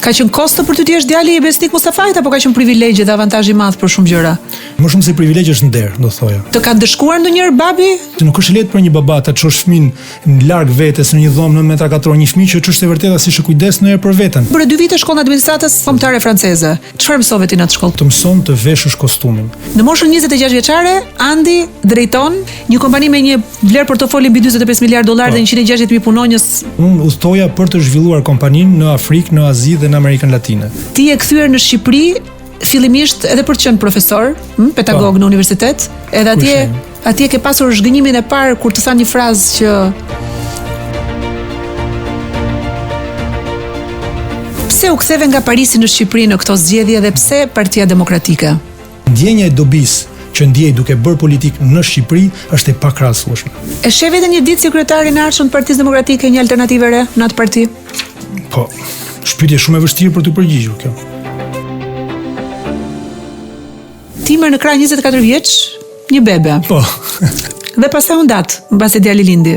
Ka qenë kosto për ty të jesh djali i Besnik Mustafait apo ka qenë privilegje dhe avantazh i madh për shumë gjëra? Më shumë se privilegj është nder, do thoja. Të ka dëshkuar ndonjëherë babi? Nuk është lehtë për një baba ta çosh fëmin në larg vetes në një dhomë 9 metra katror, një fëmijë që ç'është e vërtetë si shë kujdes ndonjëherë për veten. Bëre 2 vite shkollën administratës kombëtare franceze. Çfarë mësove ti në atë shkollë? Të mëson të veshësh kostumin. Në moshën 26 vjeçare, Andi drejton një kompani me një vlerë portofoli mbi 45 miliardë dollar dhe 160.000 punonjës. Unë udhtoja për të zhvilluar kompaninë në Afrikë, në Azi dhe në Amerikën Latine. Ti je kthyer në Shqipëri fillimisht edhe për të qenë profesor, pedagog në universitet, edhe atje ke pasur zhgënjimin e parë kur të tha një frazë që pse u ktheve nga Parisi në Shqipëri në këto zgjedhje dhe pse Partia Demokratike? Ndjenja e dobisë që ndjej duke bërë politik në Shqipëri është e pakrahasueshme. E sheh vetëm një ditë si kryetari i ardhshëm të Partisë Demokratike një alternativë re në atë parti? Po, shpytje shumë e vështirë për të përgjigjur kjo. Ti merr në krah 24 vjeç, një bebe. Po. Dhe pastaj u ndat, mbasi djali lindi.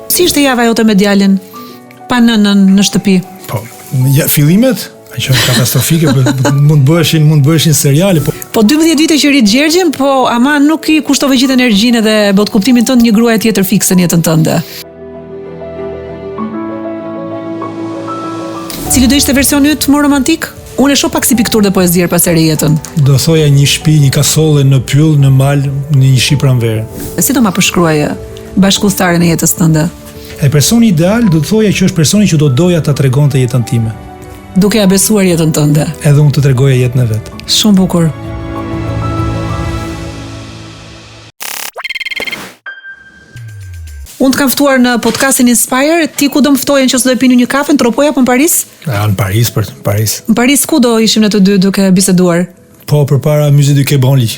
Si ishte java jote me djalin? Pa nënën në shtëpi. Po, ja, fillimet që katastrofike, mund bëheshin seriale, po. Po 12 vite që rit Gjergjin, po ama nuk i kushtove gjithë energjinë dhe bot kuptimin tënd një gruaje tjetër fikse në jetën tënde. Cili do ishte versioni yt më romantik? Unë e shoh pak si pikturë dhe poezier pas re jetën. Do thoja një shtëpi, një kasolle në pyll, në mal, në një shi pranvere. Si do ma përshkruaje bashkëstare në jetës tënde? E personi ideal do thoja që është personi që do doja ta tregonte jetën time. Duke ja besuar jetën tënde. Edhe unë të tregoja jetën e vet. Shumë bukur. Unë të kam ftuar në podcastin Inspire, ti ku do më ftoje nëse do e pini një kafe në Tropoj apo në Paris? Në Paris, Paris. Në Paris ku do ishim ne të dy duke biseduar? Po, përpara Musée du Quai Branly,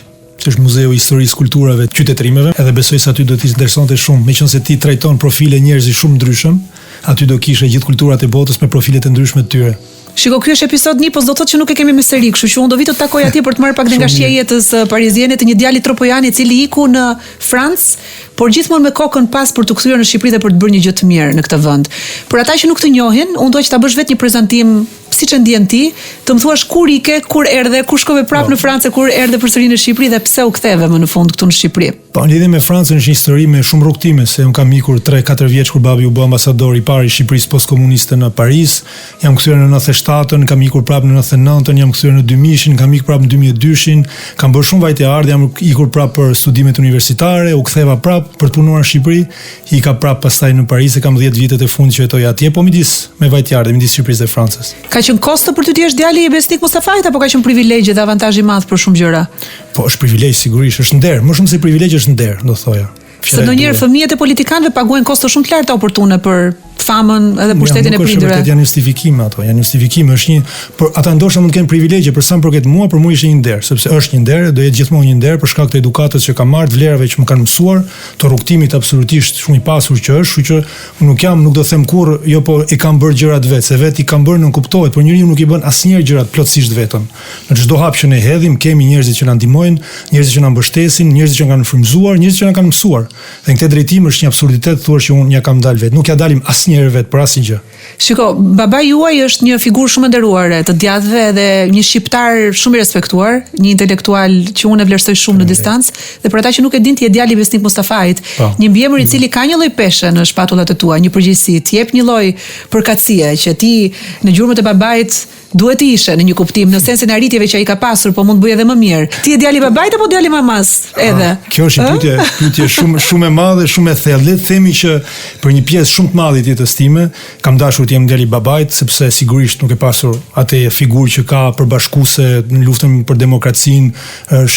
që është muzeu i historisë kulturave qytetërimeve, edhe besoj se aty do t'i interesonte shumë, meqense ti trajton profile njerëzish shumë ndryshëm, aty do kishe gjithë kulturat e botës me profilet e ndryshme të tyre. Shiko, ky është episod 1, po s'do thotë që nuk e kemi me seri, kështu që unë do vi të takoj atje për të marrë pak nga shija e jetës pariziane të një djali tropojan i cili iku në Francë, por gjithmonë me kokën pas për të kthyer në Shqipëri dhe për të bërë një gjë të mirë në këtë vend. Për ata që nuk të njohin, unë dua që ta bësh vetë një prezantim siç e ndjen ti, të më thuash kur ike, kur erdhe, kur shkove prapë në Francë, kur erdhe përsëri në Shqipëri dhe pse u ktheve më në fund këtu në Shqipëri. Po, në lidhje me Francën është një histori me shumë rrugtime, se unë kam ikur 3-4 vjeç kur babi u bë ambasador i parë i Shqipërisë postkomuniste në Paris, jam kthyer në 97-ën, kam ikur prapë në 99-ën, jam kthyer në 2000-shin, kam ikur prapë në 2002-shin, kam bërë shumë vajte ardh, jam ikur prapë për studimet universitare, u ktheva prapë për të punuar në Shqipëri, ika prapë pastaj në Paris, e kam 10 vitet e fundit që jetoj atje, po midis me vajte ardh, midis Shqipërisë dhe Francës. Ka qenë kosto për ty të jesh djali i Besnik Mustafait apo ka qenë privilegje dhe avantazh i madh për shumë gjëra? Po, është privilegj sigurisht, është nder, më shumë se privilegj është nder, do thoja. Se ndonjëherë fëmijët e politikanëve paguajnë kosto shumë të larta oportune për famën edhe pushtetin e prindërve. Janë justifikime ato, janë justifikime, është një, por ata ndoshta mund të kenë privilegje, për sa më përket mua, për mua ishte një nder, sepse është një nder, do jetë gjithmonë një nder për shkak të edukatës që kam marrë, vlerave që më kanë mësuar, të rrugtimit absolutisht shumë i pasur që është, kështu që nuk do të them kurrë, jo po i kam bërë gjërat vetë, se vetë i kam bërë, nuk kuptohet, por njeriu nuk i bën asnjëherë gjërat plotësisht vetëm. Në çdo hap që ne hedhim, kemi njerëzit që na ndihmojnë, njerëzit që na mbështesin, njerëzit që na kanë frymëzuar, njerëzit që na kanë mësuar. Dhe në këtë drejtim është një absurditet thuash që unë ja kam dalë vetë. Nuk ja dalim asnjëherë vetë për asnjë gjë. Shiko, baba juaj është një figurë shumë e nderuare të djathtëve dhe një shqiptar shumë i respektuar, një intelektual që unë e vlerësoj shumë në distancë, dhe për ata që nuk e din ti je djali i Besnik Mustafait, një mbiemër i cili ka një lloj peshe në shpatullat e tua, një përgjegjësi, të jep një lloj përkatësie që ti në gjurmët e babait duhet të ishe në një kuptim, në sensin e arritjeve që ai ka pasur, po mund të bëj edhe më mirë. Ti je djali i babait apo djali i mamas? Edhe. Kjo është një pyetje shumë e madhe, shumë e thellë. Le të themi që për një pjesë shumë të madhe të jetës time kam dashur të jem djali i babait, sepse sigurisht nuk e pasur atë figurë që ka përbashkuese në luftën për demokracinë,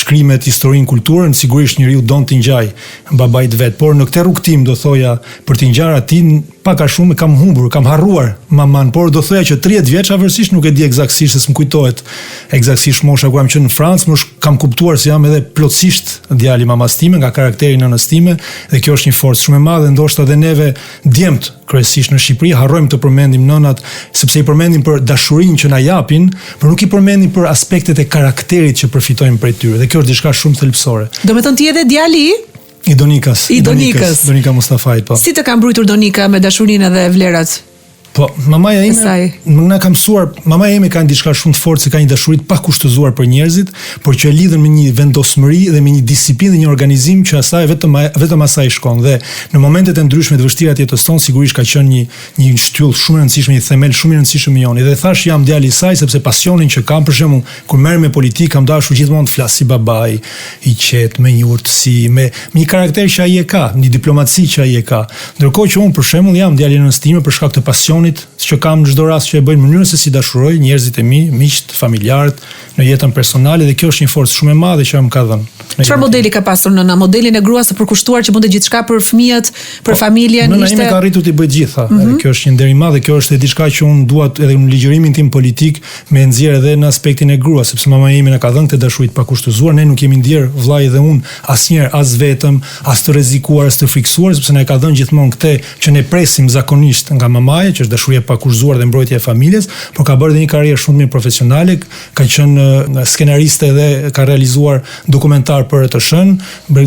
shkrimet, historinë, kulturën, sigurisht njeriu don të ngjaj babait vet, por në këtë rrugtim do thoja për të ngjarë atin pak a shumë kam humbur, kam harruar maman, por do thoja që 30 vjeç avërsisht nuk e di eksaktësisht, se s'm kujtohet eksaktësisht mosha kur jam qenë në Francë, më kam kuptuar se jam edhe plotësisht djali i mamas time nga karakteri i nënës time, dhe kjo është një forcë shumë e madhe, ndoshta edhe neve djemt kryesisht në Shqipëri harrojmë të përmendim nënat, sepse i përmendim për dashurinë që na japin, por nuk i përmendim për aspektet e karakterit që përfitojmë prej tyre, dhe kjo është diçka shumë thelbësore. Do të thonë ti edhe djali i Donikës. Donika Mustafait, po. Si të ka mbrojtur Donika me dashurinë dhe vlerat? Po, mamaja ime na ka mësuar, mamaja ime ka diçka shumë të fortë, se ka një dashuri të pakushtëzuar për njerëzit, por që e lidhen me një vendosmëri dhe me një disiplinë dhe një organizim që asaj vetëm asaj shkon. Dhe në momentet e ndryshme të vështira të jetës tonë sigurisht ka qenë një shtyllë shumë e rëndësishme, një themel shumë i rëndësishëm i joni. Dhe thash jam djali i saj sepse pasionin që kam, për shembull, kur merrem me politikë, kam dashur gjithmonë të flas si babai, i qetë, me një urtësi, me një karakter që ai e ka, një diplomaci që ai e ka. Ndërkohë që unë për shembull jam djali i nënës time për shkak të pasionit që kam në çdo rast që e bëj në mënyrën se si dashuroj njerëzit e mi, miqt, familjarët në jetën personale, dhe kjo është një forcë shumë e madhe që më ka dhënë. Çfarë modeli ka pasur nëna? Modelin e gruas së përkushtuar që bënte gjithçka për fëmijët, për familjen, nëna ime ka arritur të bëj gjitha. Edhe kjo është një nder i madh dhe kjo është edhe diçka që unë dua edhe në ligjërimin tim politik me nxjerr edhe në aspektin e gruas, sepse mama ime na ka dhënë këtë dashuri të pakushtuar, ne nuk kemi ndier vllai dhe unë asnjëherë as vetëm, as të rrezikuar, as të friksuar, sepse na ka dhënë gjithmonë këtë që ne presim zakonisht nga mamaja, që është dashuria e pakushtuar dhe mbrojtja e familjes, por ka bërë edhe një karrierë shumë mirë profesionale, ka qenë skenariste dhe ka realizuar dokumentar për të shën,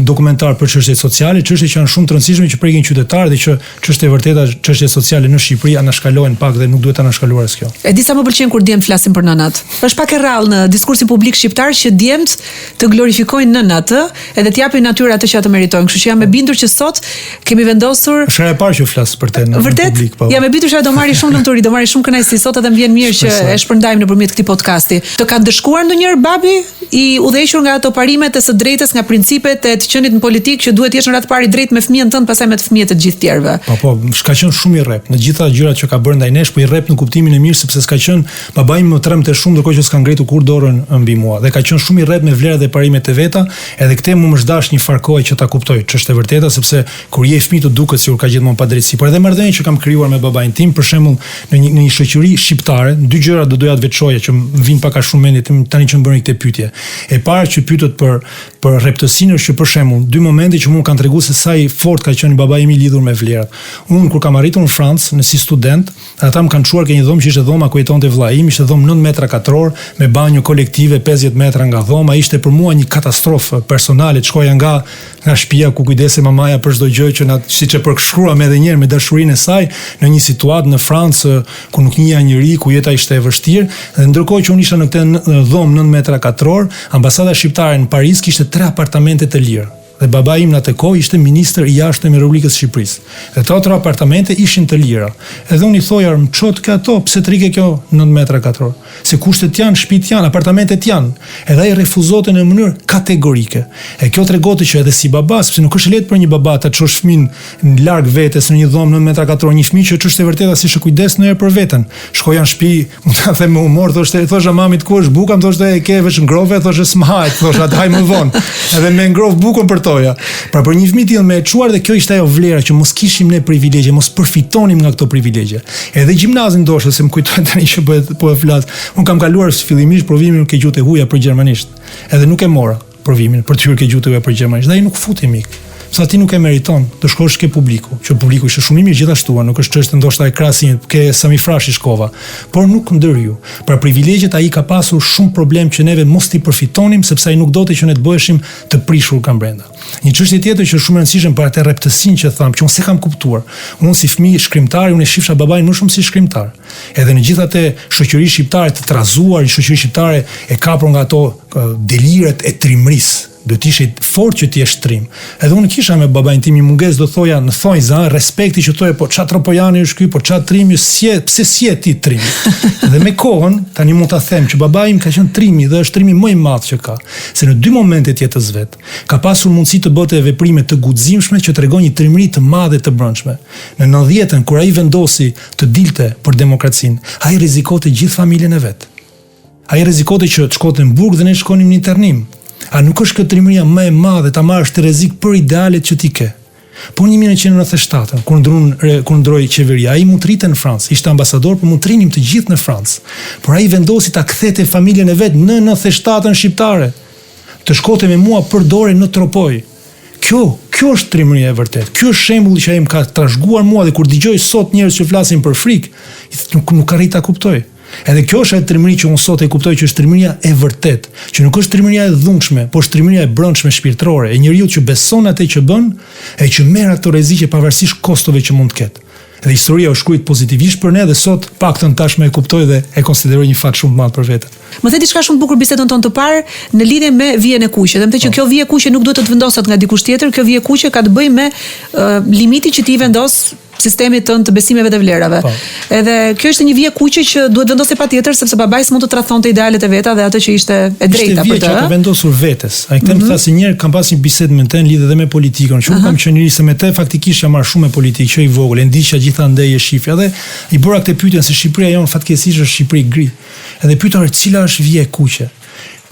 dokumentar për çështjet sociale, çështje që janë shumë të rëndësishme që prekin qytetarët dhe që çështje e vërteta, çështjet sociale në Shqipëri anashkalohen pak dhe nuk duhet të anashkaluar as kjo. E di sa më pëlqen kur djemt flasin për nënat. Është pak e rrallë në diskursin publik shqiptar që djemt të glorifikojnë nënat edhe të japin natyrë atë që ata meritojnë. Kështu që jam e bindur që sot kemi vendosur. Është e parë që flas për të në publik, po. Jam e bindur që do marri shumë lumturi, do marri shumë kënaqësi. Sot edhe më vjen mirë që e shpërndajmë nëpërmjet këtij podcasti. Të ka dëshkuar ndonjëherë babi i udhëhequr nga ato parimet e së drejtës, nga principet e të qenit në politikë që duhet të jesh në radhë parë drejt me fëmijën tënd, pastaj me të fëmijët e të gjithë tjerëve. Po, ka qenë shumë i rrep në gjitha gjërat që ka bërë ndaj nesh, po i rrep në kuptimin e mirë sepse s'ka qenë babai më tremte shumë ndërkohë që s'ka ngritur kur dorën mbi mua dhe ka qenë shumë i rrep me vlerat dhe parimet e veta, edhe këtë më zgdash një farkohë që ta kuptoj ç'është e vërteta, sepse kur je fëmijë të duket sikur ka gjithmonë padrejtësi, por edhe marrëdhënia që kam krijuar me babain tim, për shembull, në një shoqëri shqiptare, dy gjëra do doja të veçoja që më vijnë pak a shumë mendje tani që më bëni këtë pyetje. E para që pyetet për rreptësinë është që për shembull, dy momente që mua kanë treguar se sa i fort ka qenë babai im i lidhur me vlerat. Unë kur kam arritur në Francë si student, ata më kanë çuar ke një dhomë që ishte dhoma ku jetonte vllai im, ishte dhomë 9 metra katror me banjë kolektive 50 metra nga dhoma, ishte për mua një katastrofë personale, shkoja nga shtëpia ku kujdese mamaja për çdo gjë që siç e përshkruam edhe një herë me dashurinë e saj në një situatë në Francë ku nuk njihja njëri, ku jeta ishte e vështirë, dhe ndërkohë që unë isha në këtë dhomë 9 metra katror, ambasada shqiptare në Paris kishte 3 apartamente të lirë. Dhe babai im në atë kohë ishte ministër i jashtëm i Republikës së Shqipërisë. Dhe ato 3 apartamente ishin të lira. Edhe unë i thoja, "Më çot ka ato, pse të rike kjo 9 metra katror? Se kushtet janë, shtëpitë janë, apartamentet janë." Edhe ai refuzote në mënyrë kategorike. E kjo tregonte që edhe si baba, sepse nuk është lehtë për një baba ta çosh fëmin larg vetes në një dhomë 9 metra katror, një fëmijë që ç'është e vërteta si kujdes ndonjëherë për veten. Shkoja në shtëpi, mund ta them me humor, thosha mamit ku është buka, më thoshte e ke vesh ngrove, thoshte s'mhahet, thosha haj më vonë. Edhe me ngrov bukën për Pra për një fëmijë tillë me e çuar, dhe kjo ishte ajo vlera që mos kishim ne privilegje, mos përfitonim nga këto privilegje. Edhe gjimnazin ndoshta se më kujtohet tani që po e flas. Un kam kaluar fillimisht provimin ke gjuhë e huaja për gjermanisht. Edhe nuk e mora provimin për të hyrë ke gjuhë e huaja për gjermanisht. Dhe ai nuk futi mik. Sa ti nuk e meriton të shkosh ke publiku, që publiku ishte shumë i mirë gjithashtu, nuk është çështë ndoshta e krahasimit, ke Sami Frashi shkova, por nuk ndër ju. Pra privilegjet ai ka pasur shumë problem që neve mos ti përfitonim, sepse ai nuk donte që ne të bëheshim të prishur kam brenda. Një çështje tjetër që është shumë e rëndësishme për atë rreptësinë që tham, që unë s'e kam kuptuar. Unë si fëmijë shkrimtar, unë e shifsha babain më shumë si shkrimtar. Edhe në gjithë atë shoqëri shqiptare të trazuar, një shoqëri shqiptare e kapur nga ato deliret e trimërisë. Do të ishte fort që ti jesh trim. Edhe unë kisha me babain tim një mungesë, do thoja në thonjza, respekti që thoje, po ç'a tropojani është ky, po ç'a trimi, pse si je ti trim? Dhe me kohën, tani mund ta them që babai im ka qenë trimi dhe është trimi më i madh që ka. Se në dy momente të jetës vet, ka pasur mundësi të bëte veprime të guximshme që tregon një trimëri të madhe të brendshme. Në 90-ën kur ai vendosi të dilte për demokracinë, ai rrezikote gjithë familjen e vet. Ai rrezikote që të shkonte në burg dhe ne shkonim në internim. A nuk është këtë trimëria më e madhe ta marrësh të rrezik për idealet që ti ke? Po në 1997, kur ndroi qeveria, ai mund të rritë në Francë, ishte ambasador, por mund të rinim të gjithë në Francë. Por ai vendosi ta kthete familjen e vet në 97-ën shqiptare. Të shkote me mua për dorë në Tropoj. Kjo është trimëria e vërtet. Ky është shembulli që ai më ka trashëguar mua dhe kur dëgjoj sot njerëz që flasin për frikë, nuk arrit ta kuptoj. Edhe kjo është ajo trimëri që unë sot e kuptoj që është trimëria e vërtet, që nuk është trimëria e dhunshme, por është trimëria e brendshme shpirtërore, e njeriu që beson atë që bën, e që merr ato rreziqe pavarësisht kostove që mund të ketë. Dhe historia u shkruajt pozitivisht për ne dhe sot paktën tashmë e kuptoj dhe e konsideroj një fat shumë të madh për veten. Më the diçka shumë bukur bisedën tonë të parë në lidhje me vijen e kuqe. Dhe më the që kjo vije kuqe nuk duhet të vendoset nga dikush tjetër, kjo vije kuqe ka të bëjë me limiti që ti vendos sistemit tënd të besimeve dhe vlerave. Edhe kjo është një vije kuqe që duhet vendosë patjetër sepse babai s'mund të tradhtonte idealet e veta dhe atë që ishte e drejta për të. Ishte vije që ka vendosur vetes. Ai them tha se një kam pas një bisedë me të lidhë edhe me politikën. Që kam qenë nisi me të faktikisht jam marrë shumë me politikë që i vogël, e ndiqja gjithandej e shifja dhe i bëra këtë pyetje se Shqipëria jon fatkeqësisht është Shqipëri gri. Edhe pyeta cila është vija e kuqe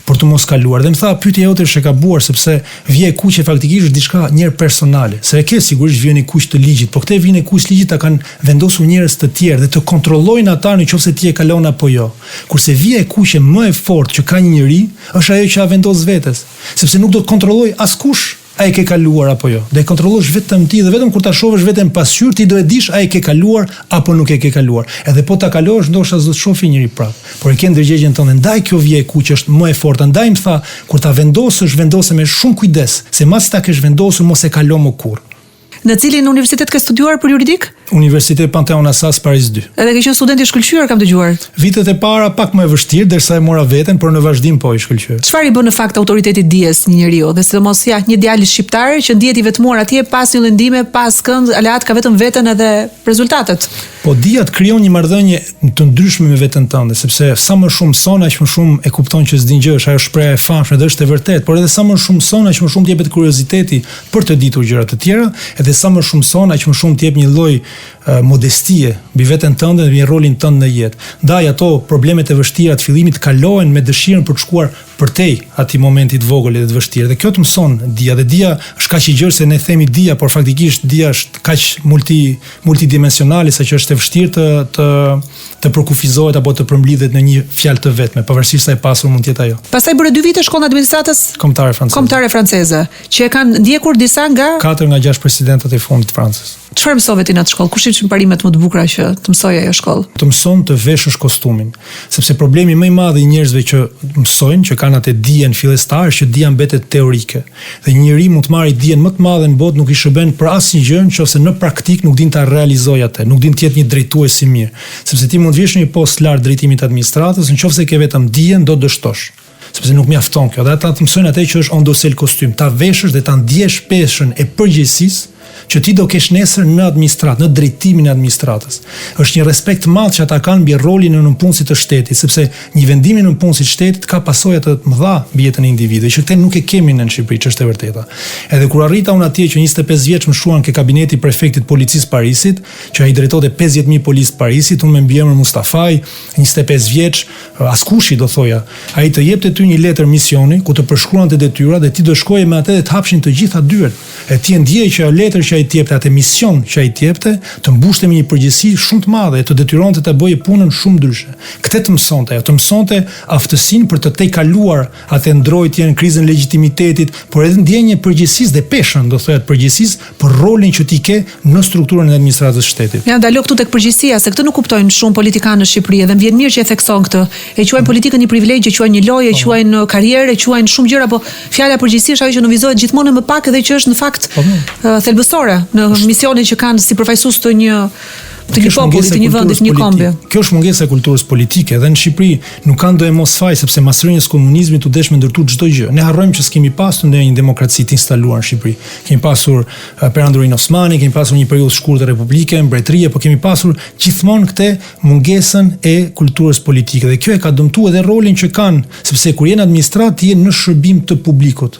për të mos kaluar. Dhe më tha pyetja jote është e gabuar sepse vija e kuqe faktikisht është diçka njëherë personale. Se e ke sigurisht vjen e kuq të ligjit, por këtë vjen e kuq ligjit ta kanë vendosur njerëz të tjerë dhe të kontrollojnë ata nëse ti e kalon apo jo. Kurse vija e kuqe më e fortë që ka një njeri është ajo që a vendos vetes, sepse nuk do të kontrolloj askush a e ke kaluar apo jo. Dhe kontrollosh vetëm ti dhe vetëm kur ta shohësh veten pasqyr ti do e dish a e ke kaluar apo nuk e ke kaluar. Edhe po ta kalosh ndoshta do të shohë njëri prap. Por e ke ndërgjegjën tënde. Ndaj kjo vije e kuq është më e fortë. Ndaj më tha kur ta vendosësh vendose me shumë kujdes, se mas ta kesh vendosur mos e kalo më kurrë. Në cilin universitet ke studiuar për juridik? Universitet Pantheon Assas Paris 2. Edhe ke qenë student i shkëlqyer, kam dëgjuar. Vitet e para pak më e vështirë derisa e mora veten, por në vazhdim po i shkëlqyer. Çfarë i bën në fakt autoriteti dijes një njeriu, dhe sidomos ja një djalë shqiptar që ndihet i vetmuar atje pas një lëndime, pas kënd, aleat ka vetëm veten edhe rezultatet. Po dijat krijon një marrëdhënie të ndryshme me veten tënde, sepse sa më shumë son, aq më shumë e kupton që s'din gjë, është ajo shprehje e famshme dhe është e vërtetë, por edhe sa më shumë son, aq më shumë të jepet kurioziteti për të ditur gjëra të tjera, edhe sa më shumë son, aq më shumë të jep një lloj modestie mbi veten tënde dhe mbi rolin tënd në jetë. Ndaj ato problemet e vështira të fillimit kalohen me dëshirën për të shkuar përtej atij momenti të vogël dhe të vështirë. Dhe kjo të mëson dia, dhe dia është kaq i gjerë se ne themi dia, por faktikisht dia është kaq multidimensionale sa që është e vështirë të përkufizohet apo të përmblidhet në një fjalë të vetme, pavarësisht sa e pasur mund të jetë ajo. Pastaj bëre 2 vite shkollën e administratës kombëtare franceze, që e kanë ndjekur disa nga 4 nga 6 presidentët e fundit të Francës. Çfarë mësove ti në atë shkollë? Kush ishin parimet më të bukura që të mësoj ajo shkollë? Të mëson të veshësh kostumin, sepse problemi më i madh i njerëzve që mësojnë, që kanë atë dijen fillestar, është që dija mbetet teorike. Dhe një njeri mund të marrë dijen më të madhe në botë, nuk i shërben për asnjë gjë nëse në praktik nuk din ta realizojë atë, nuk din të jetë një drejtues i mirë, sepse ti mund të vjesh në një postë lart drejtimit të administratës, nëse ke vetëm dijen do dështosh. Sepse nuk mjafton kjo. Dhe ata të mësojnë atë që është on dosel kostym, ta veshësh dhe ta ndjesh peshën e përgjegjësisë që ti do kesh nesër në administratë, në drejtimin e administratës. Është një respekt të madh që ata kanë mbi rolin e nënpunësit të shtetit, sepse një vendim i nënpunësit të shtetit ka pasoja të mëdha mbi jetën e individëve, që këtë nuk e kemi në Shqipëri, që është e vërteta. Edhe kur arrita unë atje që 25 vjeç më shuan ke kabineti prefektit policisë Parisit, që ai drejtonte 50.000 policë Parisit, unë me mbiemër Mustafaj, 25 vjeç, askushi do thoja, ai të jepte ty një letër misioni ku të përshkruante detyrat dhe ti do shkoje me atë dhe të hapshin të gjitha dyert. E ti e ndjej që ajo letër që ai të jepte, atë mision që ai të jepte, të mbushte me një përgjegjësi shumë të madhe, të detyronte të bëje punën shumë ndryshe. Këtë të mësonte, ajo të mësonte aftësinë për të tejkaluar atë ndrojtjen, krizën e legitimitetit, por edhe ndjenjën e përgjegjësisë dhe peshën, do thoya, të përgjegjësisë për rolin që ti ke në strukturën e administratës së shtetit. Ja ndalo këtu tek përgjegjësia, se këtë nuk kuptojnë shumë politikanë në Shqipëri, dhe më vjen mirë që e thekson këtë. E quajnë politikën një privilegj, e quajnë një lojë, e quajnë karrierë, e quajnë shumë gjëra, po fjala përgjegjësi është ajo që nënvizohet gjithmonë më pak dhe që është në fakt thelbësore në misionin që kanë si përfaqësues të një populli, të një vendi, të një kombi. Kjo është mungesa e kulturës politike dhe në Shqipëri nuk kanë do e mos faj sepse mas rrënjës komunizmit u desh me ndërtu çdo gjë. Ne harrojmë që s'kemi pasur ndonjë demokraci të instaluar në Shqipëri. Kemi pasur perandorin Osmani, kemi pasur një periudhë shkurtër republike, mbretërie, por kemi pasur gjithmonë këtë mungesën e kulturës politike dhe kjo e ka dëmtuar edhe rolin që kanë, sepse kur je në administratë je në shërbim të publikut.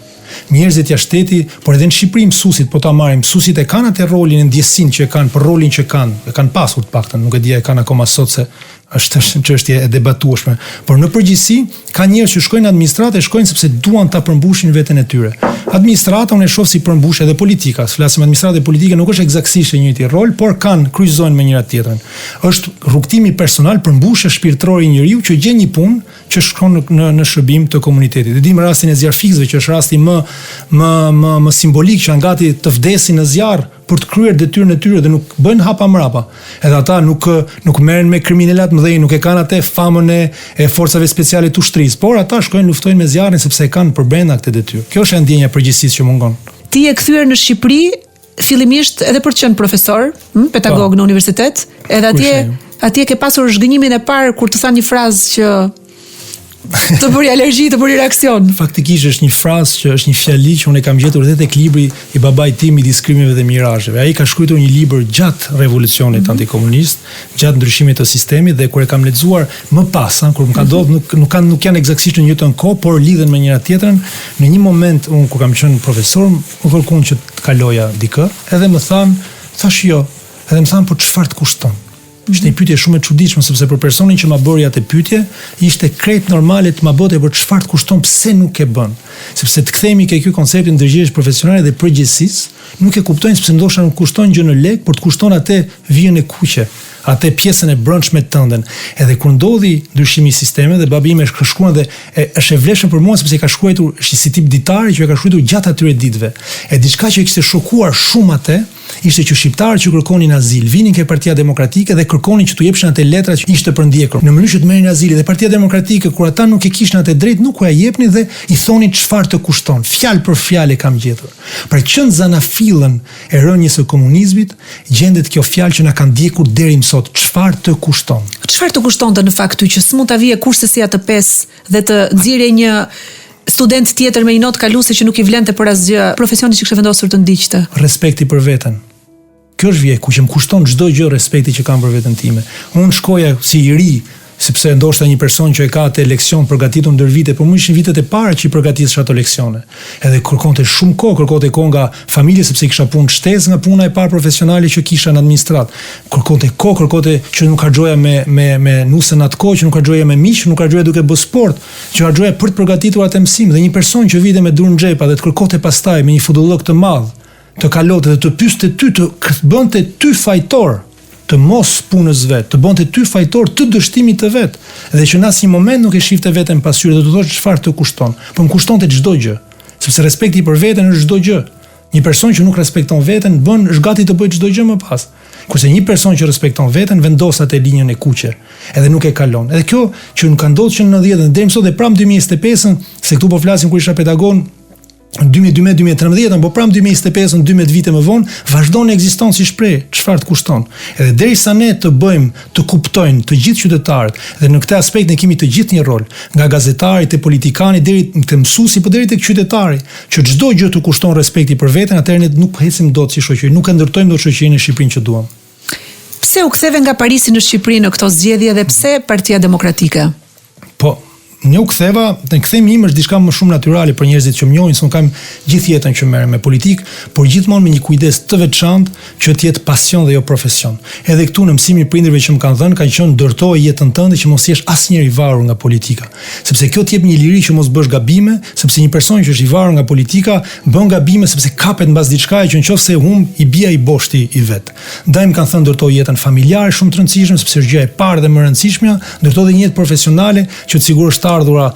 Njerëzit jashtë shteti, por edhe në Shqipëri mësuesit, po ta marrim, mësuesit e kanë atë rolin e ndjesinë që kanë, për rolin që kanë, e kanë pasur të paktën, nuk e di e kanë akoma sot se është çështje e debatueshme. Por në përgjithësi ka njerëz që shkojnë në administratë, shkojnë sepse duan ta përmbushin veten e tyre. Administrata unë e shoh si përmbushje edhe politika. Flasim administratë dhe politika nuk është eksaktësisht e njëjti rol, por kanë kryqëzojnë me njëra tjetrën. Është rrugtimi personal, përmbushje shpirtërore i njeriu që gjen një punë që shkon në shërbim të komunitetit. Dhe dim rastin e zjarfikësve që është rasti më simbolik që janë gati të vdesin në zjarr për të kryer detyrën e tyre dhe nuk bëjnë hapa mrapa. Edhe ata nuk merren me kriminalat mëdhenj, nuk e kanë atë famën e forcave speciale të ushtrisë, por ata shkojnë luftojnë me zjarrin sepse e kanë për brenda këtë detyrë. Kjo është ndjenja e përgjegjësisë që mungon. Ti je kthyer në Shqipëri fillimisht edhe për të qenë profesor, pedagog në universitet, edhe atje ke pasur zhgënjimin e parë kur të thanë një frazë që të bëri alergji, të bëri reaksion. Faktikisht është një frazë që është një fjali që unë e kam gjetur edhe tek libri i babait tim i diskrimeve dhe mirazheve. Ai ka shkruar një libër gjatë revolucionit antikomunist, gjatë ndryshimit të sistemit, dhe kur e kam lexuar më pas, kur më ka ndodhur, nuk janë eksaktësisht në një njëjtën kohë, por lidhen me njëra tjetrën. Në një moment unë kur kam qenë profesor, më kërkuan që të kaloja dikë, edhe më thash jo, edhe më thanë po çfarë të kushton. Ishte një pyetje shumë e çuditshme, sepse për personin që ma bëri atë pyetje, ishte krejt normale të ma bëte për çfarë të kushton, pse nuk e bën. Sepse të kthehemi ke ky koncepti ndërgjegjës profesionale dhe përgjegjësisë, nuk e kuptojnë sepse ndoshta nuk kushton gjë në lek, por të kushton atë vijën e kuqe, atë pjesën e brendshme të tënden. Edhe kur ndodhi ndryshimi i sistemit dhe babi im e shkruan dhe është e vlefshme për mua sepse i ka shkruar, është si tip ditari që e ka shkruar gjatë atyre ditëve. E diçka që i kishte shokuar shumë atë ishte që shqiptarët që kërkonin azil vinin ke Partia Demokratike dhe kërkonin që t'u jepshin atë letra që ishte përndjekur në mënyrë që të merrin azil, dhe Partia Demokratike kur ata nuk e kishin atë drejt nuk u ja jepnin dhe i thonin çfarë të kushton. Fjalë për fjalë kam gjetur. Pra qënd zanafillën e rënjes së komunizmit, gjendet kjo fjalë që na ka ndjekur deri më sot, çfarë të kushton. Çfarë të kushtonte në fakt që s'mund ta vije kursesi atë 5 dhe të nxjerrje një student tjetër me një notë kaluese që nuk i vlente për asgjë, profesioni që kishte vendosur të ndiqte. Respekti për veten. Kjo është vjeku që më kushton çdo gjë, respekti që kam për veten time. Unë shkoja si i ri, sepse ndoshta një person që e ka atë leksion përgatitur ndër vite, por më ishin vitet e para që i përgatitesha ato leksione. Edhe kërkonte shumë kohë, kërkonte kohë nga familja sepse kisha punë shtesë nga puna e parë profesionale që kisha në administrat. Kërkonte kohë, kërkonte që nuk harxoja me nusën atë kohë, që nuk harxoja me miq, nuk harxoja duke bërë sport, që harxoja për të përgatitur atë mësim. Dhe një person që vinte me durë në xhepa dhe të kërkonte pastaj me një futullok të madh, të kalote dhe të pyeste ty, të bënte ty fajtor të mos punës vet, të bënte ty fajtor të dështimit të vet, dhe që në asnjë moment nuk e shifte veten pasqyrë dhe të thosh çfarë të kushton, por më kushtonte çdo gjë, sepse respekti për veten është çdo gjë. Një person që nuk respekton veten është gati të bëjë çdo gjë më pas. Kurse një person që respekton veten vendos atë linjën e kuqe, edhe nuk e kalon. Edhe kjo që nuk ka ndodhur që në 90 deri më sot dhe pranë 2025, se këtu po flasim kur isha pedagog 2012-2013, po pranë 2025, 12 vite më vonë, vazhdon ekziston si shprehje, çfarë të kushton. Edhe derisa ne të bëjmë, të kuptojnë të gjithë qytetarët, dhe në këtë aspekt ne kemi të gjithë një rol, nga gazetari te politikanit deri te mësuesi, po deri tek qytetari, që çdo gjë të kushton respekti për veten, atëherë ne nuk ecim dot si shoqëri, nuk e ndërtojmë dot shoqërinë në Shqipërinë që duam. Pse u ktheve nga Parisi në Shqipëri në këto zgjedhje dhe pse Partia Demokratike? Po, ne u ktheva, të kthemi im është diçka më shumë natyrale për njerëzit që më njohin, se unë kam gjithë jetën që merrem me politikë, por gjithmonë me një kujdes të veçantë që të jetë pasion dhe jo profesion. Edhe këtu në mësimin e prindërve që më kanë dhënë, kanë qenë ndërtoje jetën tënde që mos jesh asnjëherë i varur nga politika, sepse kjo të jep një liri që mos bësh gabime, sepse një person që është i varur nga politika bën gabime sepse kapet mbas diçka që nëse humb i bie i boshti i vet. Ndaj më kanë thënë ndërtoj jetën familjare shumë të rëndësishme, sepse është gjë e parë dhe më e rëndësishme, ndërtoj edhe një jetë profesionale që të sigurisht ardhura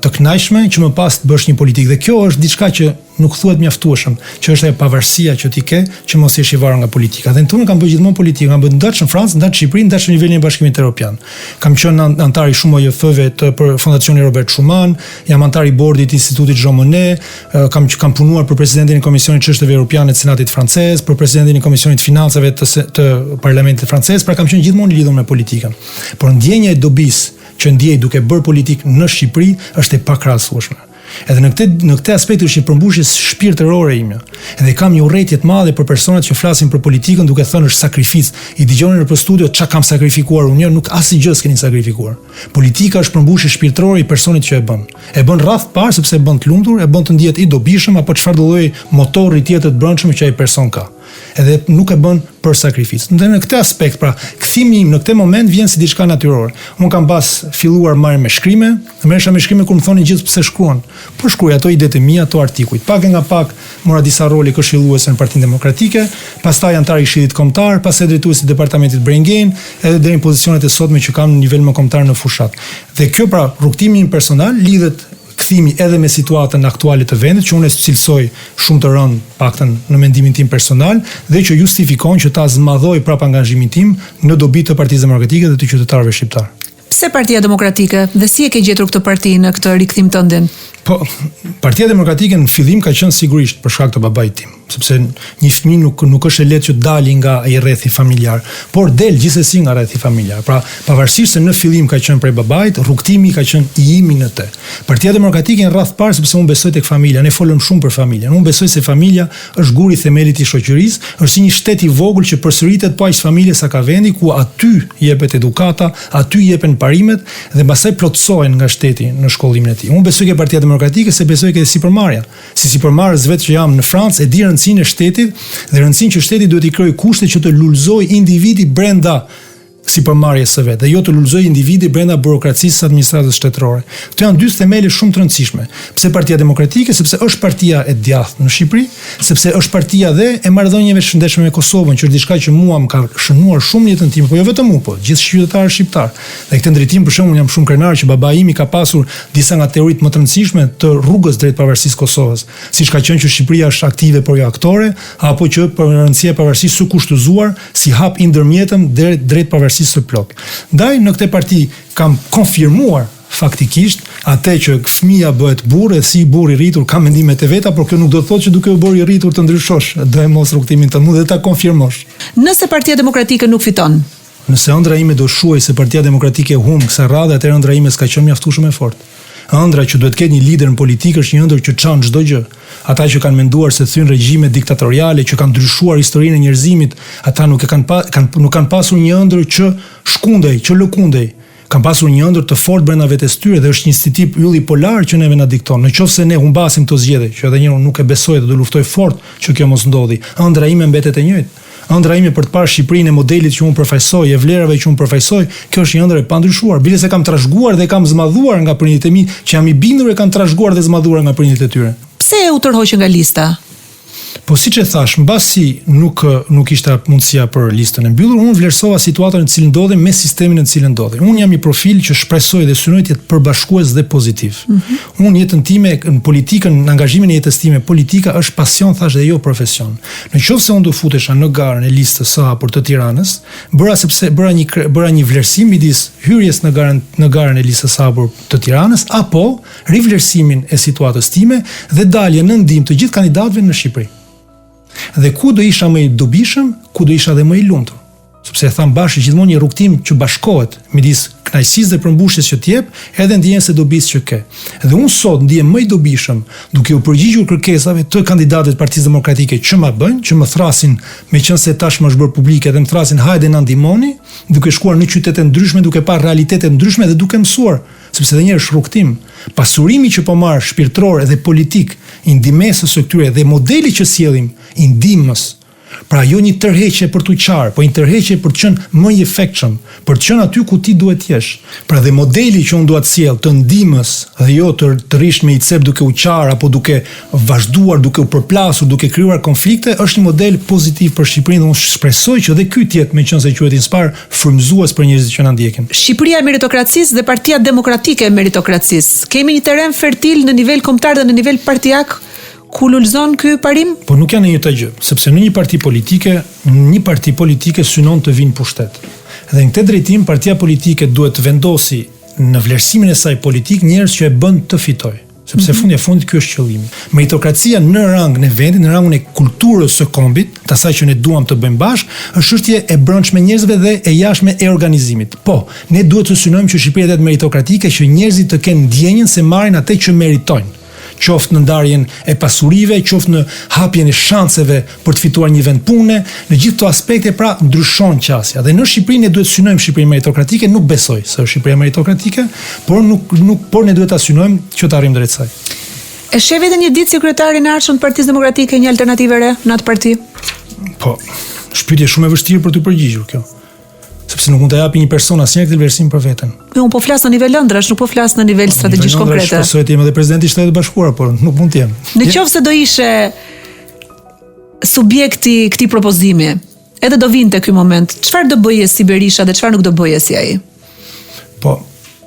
të kënaqshme që më pas të bësh një politikë. Dhe kjo është diçka që nuk thuhet mjaftueshëm, që është ajo pavarësia që ti ke, që mos jesh i varur nga politika. Dhe unë kam bërë gjithmonë politikë, kam bërë ndaç në Francë, ndaç në Shqipëri, ndaç në nivelin e Bashkimit Evropian. Kam qenë antar i shumë OJF-ve për Fondacionin Robert Schuman, jam antar i bordit të Institutit Jean Monnet, kam punuar për presidentin e Komisionit Çështjeve Evropiane të Senatit francez, për presidentin e Komisionit Financave të Parlamentit francez, pra kam qenë gjithmonë i lidhur me politikën. Por ndjenja e dobisë që ndjej duke bërë politikë në Shqipëri është e pakrahasueshme. Edhe në këtë aspekt është një përmbushje shpirtërore ime. Edhe kam një urrëtie të madhe për personat që flasin për politikën duke thënë është sakrificë. I dëgjoni nëpër studio çka kam sakrifikuar unë, nuk asgjë s'keni sakrifikuar. Politika është përmbushje shpirtërore i personit që e bën. E bën rreth parë sepse e bën të lumtur, e bën të ndihet i dobishëm apo çfarë do lloj motorri tjetër të brendshëm që ai person ka. Edhe nuk e bën për sakrificë. Në këtë aspekt, pra, kthimi im në këtë moment vjen si diçka natyrore. Unë kam pas filluar marrë me shkrime, merresha me shkrime kur më thonin gjithë pse shkruan. Po shkruaj ato idetë mia, ato artikujt. Pak e nga pak mora disa role këshilluese në Partinë Demokratike, pastaj antar i Këshillit Kombëtar, pastaj drejtuesi i departamentit Brain Gain, edhe deri në pozicionet e sotme që kam në nivel më kombëtar në fushat. Dhe kjo pra, rrugtimi im personal lidhet kthimi edhe me situatën aktuale të vendit, që unë e cilësoj shumë të rënd, paktën në mendimin tim personal, dhe që justifikon që ta zmadhoj prap angazhimin tim në dobi të Partisë Demokratike dhe të qytetarëve shqiptar. Pse Partia Demokratike dhe si e ke gjetur këtë parti në këtë rikthim tëndin? Po, Partia Demokratike në fillim ka qenë sigurisht për shkak të babait tim, sepse një fëmijë nuk është e lehtë që dali nga ai rrethi familjar, por del gjithsesi nga rrethi familjar. Pra, pavarësisht se në fillim ka qenë prej babait, rrugtimi ka qenë i imi në të. Partia Demokratike në radh parë sepse unë besoj tek familja, ne folëm shumë për familjen. Unë besoj se familja është guri i themelit i shoqërisë, është si një shtet i vogël që përsëritet po aq familje sa ka vendi, ku aty jepet edukata, aty jepen parimet dhe pastaj plotësohen nga shteti në shkollimin e tij. Unë besoj ke Partia Demokratike se besoj ke sipërmarrja. Si sipërmarrës vetë që jam në Francë, e di rëndësinë e shtetit dhe rëndësinë që shteti duhet i krijojë kushte që të lulëzojë individi brenda sipërmarrjes së vet, dhe jo të lulëzojë individi brenda burokracisë së administratës shtetërore. Këto janë dy themele shumë të rëndësishme. Pse Partia Demokratike? Sepse është partia e djathtë në Shqipëri, sepse është partia dhe e marrëdhënieve të shëndetshme me Kosovën, që është diçka që mua më ka shënuar shumë jetën time, po jo vetëm mua, po gjithë qytetarët shqiptar. Dhe këtë drejtim për shembull jam shumë krenar që babai im ka pasur disa nga teoritë më të rëndësishme të rrugës drejt pavarësisë Kosovës, siç ka qenë që Shqipëria është aktive por jo aktore, apo që për rëndësia e pavarësisë së kushtozuar si hap i ndërmjetëm drejt pavarësisë së plot. Ndaj në këtë parti kam konfirmuar faktikisht atë që fëmia bëhet burr, e si burr i rritur ka mendimet e veta, por kjo nuk do të thotë që duke u bërë i rritur të ndryshosh, do e mos rrugtimin të mund dhe ta konfirmosh. Nëse Partia Demokratike nuk fiton, nëse ëndra ime do shuaj se Partia Demokratike humb kësaj radhe, atëherë ëndra ime s'ka qenë mjaftueshëm e fortë. Ëndra që duhet ketë një lider në politikë është një ëndër që çan çdo gjë. Ata që kanë menduar se thyn regjime diktatoriale, që kanë ndryshuar historinë e njerëzimit, ata nuk kanë pasur një ëndër që shkundej, që lëkundej. Kanë pasur një ëndër të fortë brenda vetes tyre dhe është një tip ylli polar që neve na dikton. Nëse ne humbasim këto zgjedhje, që edhe një nuk e besoj dhe do luftoj fort që kjo mos ndodhi, ëndra ime mbetet e njëjtë. Ëndra ime për të parë Shqipërinë e modelit që unë përfaqësoj, e vlerave që unë përfaqësoj, kjo është një ëndër e pandryshuar. Bile se kam trashëguar dhe kam zmadhuar nga prindërit e mi, që jam i bindur e kanë trashëguar dhe zmadhuar nga prindërit e tyre. Pse u tërhoqën nga lista? Po siç e thash, mbasi nuk ishte mundësia për listën e mbyllur, unë vlerësova situatën në të cilën ndodhem me sistemin në të cilën ndodhem. Unë jam një profil që shpresoj dhe synoj të jetë përbashkues dhe pozitiv. Unë jetën time në politikën, në angazhimin e jetës time, politika është pasion, thash, dhe jo profesion. Nëse unë do futesha në garën e listës së hapur të Tiranës, bëra një vlerësim midis hyrjes në garën e listës së hapur të Tiranës apo rivlerësimin e situatës time dhe dalje në ndihmë të gjithë kandidatëve në Shqipëri. Dhe ku do isha më i dobishëm, ku do isha dhe më i lumtur. Sepse e tham bashkë gjithmonë një rrugtim që bashkohet midis kënaqësisë dhe përmbushjes që t'jep, edhe ndjenjës së dobisë që ke. Dhe unë sot ndihem më i dobishëm duke u përgjigjur kërkesave të kandidatëve të Partisë Demokratike që më bëjnë, që më thrasin, meqense tashmë është bërë publike dhe më thrasin hajde na ndihmoni, duke shkuar në qytete ndryshme, duke parë realitete ndryshme dhe duke mësuar, sepse edhe një është rrugtim. Pasurimi që po marr shpirtëror dhe politik i ndihmës së këtyre dhe modeli që sjellim i ndihmës. Pra jo një tërheqje për t'u qarë, po një tërheqje për të qenë më i efektshëm, për të qenë aty ku ti duhet t'jesh. Pra dhe modeli që unë dua të sjell të ndihmës dhe jo të rish me i cep duke u qarë apo duke vazhduar, duke u përplasur, duke krijuar konflikte, është një model pozitiv për Shqipërinë dhe unë shpresoj që edhe ky të jetë, meqense quhet Inspire, frymëzues për njerëzit që na ndjekin. Shqipëria e meritokracisë dhe Partia Demokratike e meritokracisë. Kemi një terren fertil në nivel kombëtar dhe në nivel partijak ku lulëzon ky parim? Po nuk janë një të gjë, sepse në një parti politike synon të vinë pushtet. Dhe në këtë drejtim, partia politike duhet të vendosi në vlerësimin e saj politik njerëz që e bën të fitojë. Sepse fundi e fundit ky është qëllimi. Meritokracia në rangun e vendit, në rangun e kulturës së kombit, të asaj që ne duam të bëjmë bashkë, është çështje e brendshme njerëzve dhe e jashtme e organizimit. Po, ne duhet të synojmë që Shqipëria të jetë meritokratike, që njerëzit të kenë ndjenjën se marrin atë që meritojnë. Qoftë në ndarjen e pasurive, qoftë në hapjen e shanseve për të fituar një vend pune, në gjithë këto aspekte pra ndryshon qasja. Dhe në Shqipëri ne duhet të synojmë Shqipërinë meritokratike, nuk besoj se është Shqipëria meritokratike, por ne duhet ta synojmë që të arrijmë drejt saj. E sheh edhe një ditë si kryetari i ardhshëm të Partisë Demokratike një alternativë re në atë parti? Po, shpytje shumë e vështirë për të përgjigjur kjo. Sepse nuk mund të japi një person asnjë këtë vlerësim për veten. Unë po flas në nivel ëndrash, nuk po flas në nivel strategjisht konkret. Shpresoj të jem edhe presidenti i Shtetit të Bashkuar, por nuk mund të jem. Nëse do ishe subjekti i këtij propozimi, edhe do vinte ky moment, çfarë do bëje si Berisha dhe çfarë nuk do bëje si ai? Po,